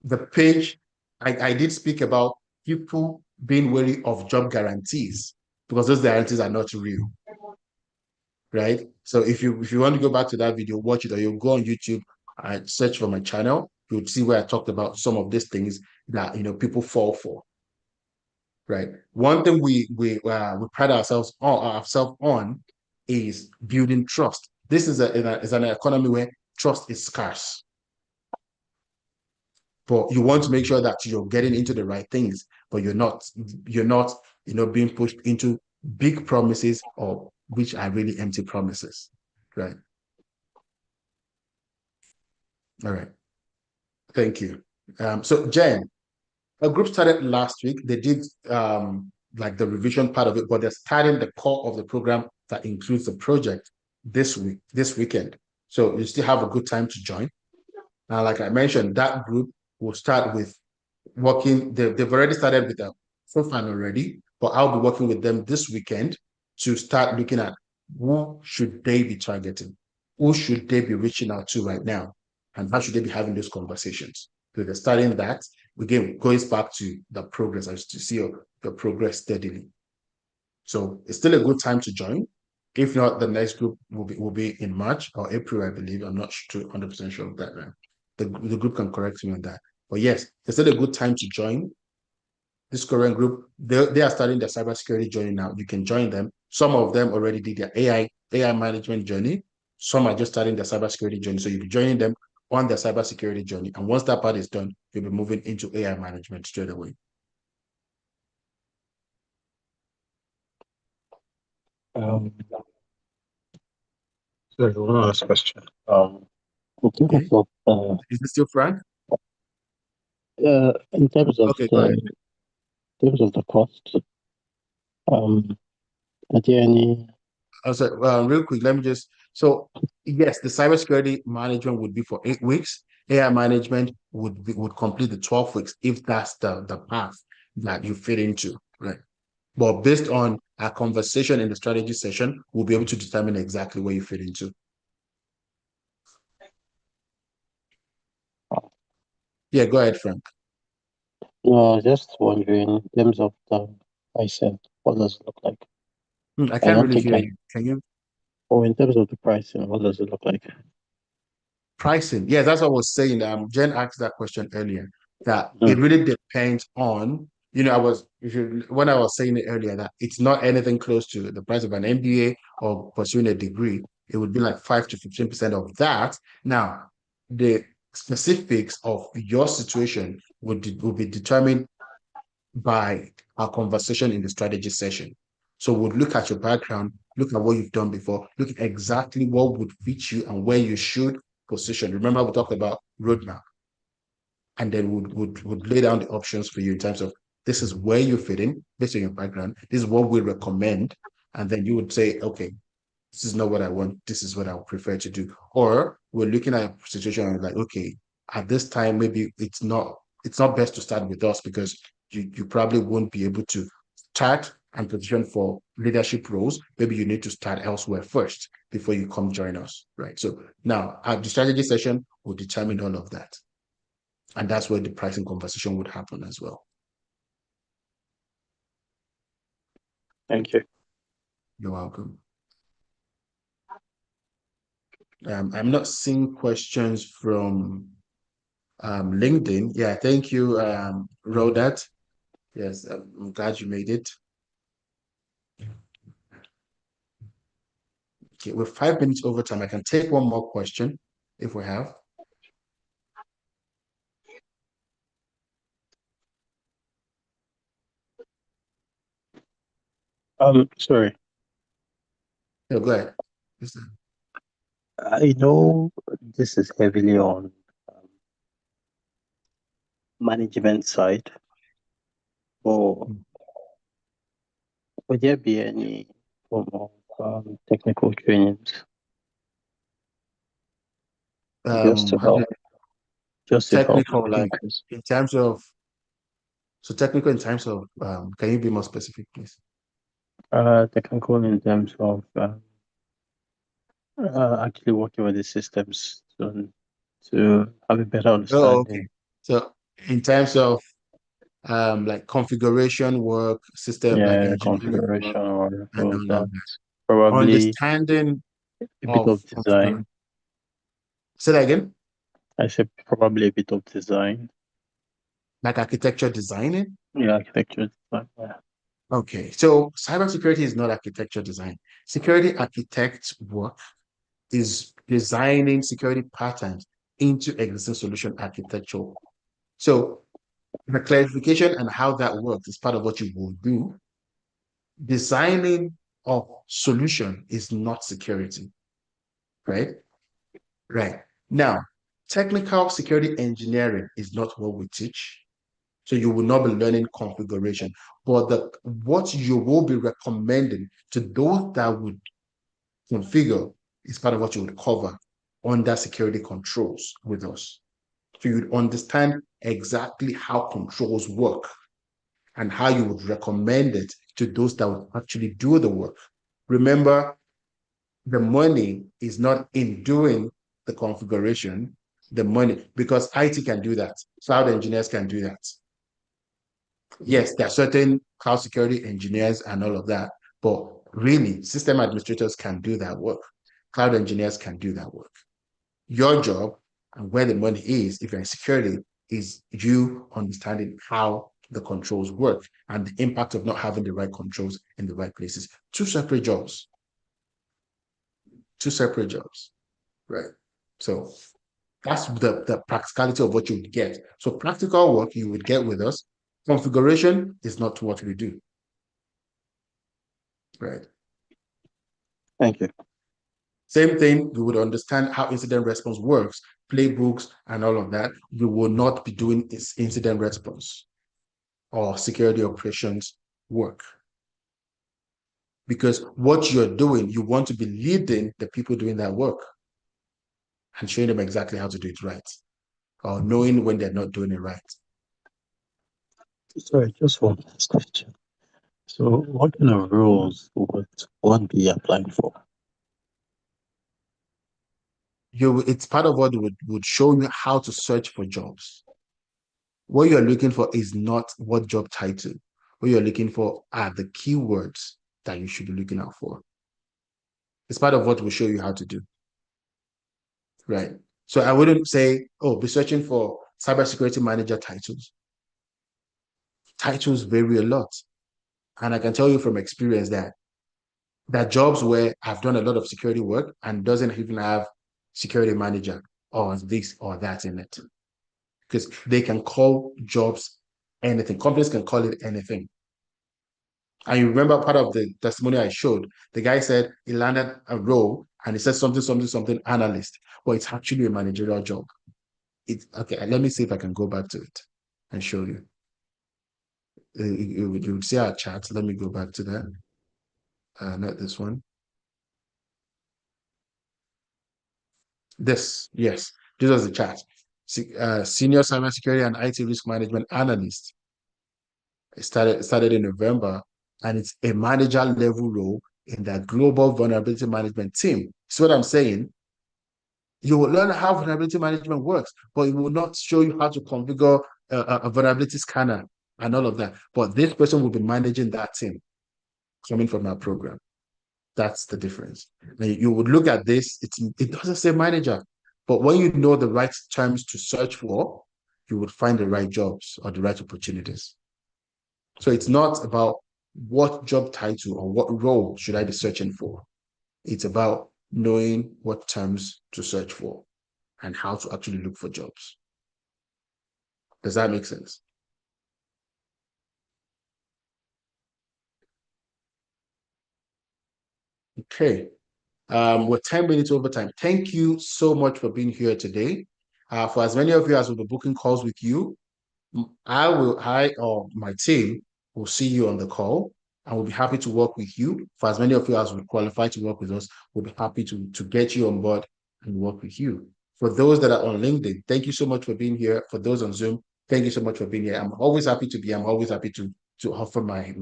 the page, I did speak about people being wary of job guarantees because those guarantees are not real, right? So if you want to go back to that video, watch it, or you go on YouTube and search for my channel, you'll see where I talked about some of these things that people fall for, right? One thing we pride ourselves on is building trust. This is an economy where trust is scarce. But you want to make sure that you're getting into the right things, but you're not being pushed into big promises or which are really empty promises, right? All right. Thank you. So Jen, a group started last week. They did like the revision part of it, but they're starting the core of the program that includes the project this weekend. So you still have a good time to join. Now, like I mentioned, that group will start with working. They've already started with a profile already, but I'll be working with them this weekend to start looking at who should they be targeting, who should they be reaching out to right now, and how should they be having those conversations. So they're starting that. Again, goes back to the progress, as to see your progress steadily. So it's still a good time to join. If not, the next group will be in March or April, I believe. I'm not 100% sure of that. Right? The group can correct me on that. But yes, it's still a good time to join this current group. They are starting their cybersecurity journey now. You can join them. Some of them already did their AI management journey. Some are just starting their cybersecurity journey. So you'll be joining them on their cybersecurity journey. And once that part is done, you'll be moving into AI management straight away. Sorry, one last question. Okay. Is this still Frank? In terms of Okay, go ahead. the cost, are there any? Also, real quick, let me just. So, yes, the cybersecurity management would be for 8 weeks. AI management would complete the 12 weeks if that's the path that you fit into, right? But based on our conversation in the strategy session, we'll be able to determine exactly where you fit into. Yeah, go ahead, Frank. No, I was just wondering, in terms of the pricing, what does it look like? I can't really hear you. Can you? Oh, in terms of the pricing, what does it look like? Pricing. Yeah, that's what I was saying. Jen asked that question earlier, that it Mm. really depends on, when I was saying it earlier, that it's not anything close to the price of an MBA or pursuing a degree. It would be like 5 to 15% of that. Now, the specifics of your situation would be determined by our conversation in the strategy session. So we'll look at your background, look at what you've done before, look at exactly what would fit you and where you should position. Remember, we talked about roadmap, and then would lay down the options for you in terms of this is where you fit in based on your background. This is what we recommend, and then you would say, okay, this is not what I want. This is what I would prefer to do. Or we're looking at a situation and like, okay, at this time maybe it's not best to start with us because you probably won't be able to start and position for leadership roles. Maybe you need to start elsewhere first before you come join us, right? So now at the strategy session will determine all of that. And that's where the pricing conversation would happen as well. Thank you. You're welcome. I'm not seeing questions from LinkedIn. Yeah, thank you, Rodat. Yes, I'm glad you made it. Okay, we're 5 minutes over time. I can take one more question if we have. Sorry. Yeah, go ahead. I know this is heavily on management side, or would there be any form of technical trainings just to How do help, just to help technical, like increase? in terms of, so technical in terms of, can you be more specific, please? They can go in terms of actually working with the systems to have a better Oh, okay. understanding. So in terms of like configuration work, system like Yeah, engineering configuration work, or and all all of that. that. Probably Understanding a bit of of design. say that again, I said probably a bit of design. like architecture designing. Yeah, architecture design. Yeah. Okay, so cybersecurity is not architecture design. Security architect work is designing security patterns into existing solution architecture. So the clarification and how that works is part of what you will do. Designing of solution is not security, right? Right. Now, technical security engineering is not what we teach. So you will not be learning configuration, but what you will be recommending to those that would configure is part of what you would cover under security controls with us. So you would understand exactly how controls work and how you would recommend it to those that would actually do the work. Remember, the money is not in doing the configuration, the money, because IT can do that, cloud engineers can do that. Yes, there are certain cloud security engineers and all of that, but really, system administrators can do that work. Cloud engineers can do that work. Your job and where the money is, if you're in security, is you understanding how the controls work and the impact of not having the right controls in the right places. Two separate jobs. Two separate jobs. Right. So that's the practicality of what you would get. So practical work you would get with us. Configuration is not what we do. Right. Thank you. Same thing, we would understand how incident response works, playbooks and all of that. We will not be doing this incident response or security operations work. Because what you're doing, you want to be leading the people doing that work and showing them exactly how to do it right, or knowing when they're not doing it right. Sorry, just one last question. So, what kind of roles would one be applying for? It's part of what would show you how to search for jobs. What you're looking for is not what job title. What you're looking for are the keywords that you should be looking out for. It's part of what will show you how to do. Right. So I wouldn't say, oh, be searching for cybersecurity manager titles. Titles vary a lot. And I can tell you from experience that jobs where I've done a lot of security work and doesn't even have security manager or this or that in it. Because they can call jobs anything. Companies can call it anything. And you remember part of the testimony I showed, the guy said he landed a role and he said something analyst, but it's actually a managerial job. Okay, let me see if I can go back to it and show you. You would see our chat. Let me go back to that. Not this one. Yes, this was the chat. Senior cybersecurity and IT risk management analyst. It started in November, and it's a manager level role in the global vulnerability management team. See what I'm saying? You will learn how vulnerability management works, but it will not show you how to configure a vulnerability scanner and all of that. But this person will be managing that team coming from our program. That's the difference. Now, you would look at this, it doesn't say manager, but when you know the right terms to search for, you would find the right jobs or the right opportunities. So it's not about what job title or what role should I be searching for. It's about knowing what terms to search for and how to actually look for jobs. Does that make sense? Okay. We're 10 minutes over time. Thank you so much for being here today. For as many of you as will be booking calls with you, I or my team will see you on the call and we'll be happy to work with you. For as many of you as will qualify to work with us, we'll be happy to get you on board and work with you. For those that are on LinkedIn, thank you so much for being here. For those on Zoom, thank you so much for being here. I'm always happy to be. I'm always happy to offer my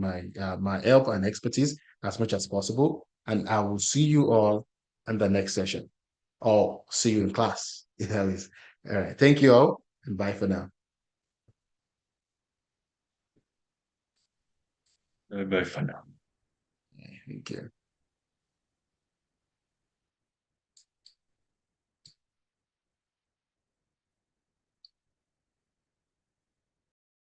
help and expertise. as much as possible. And I will see you all in the next session, or see you in class. All right. Thank you all, and bye for now. Bye for now. Thank you.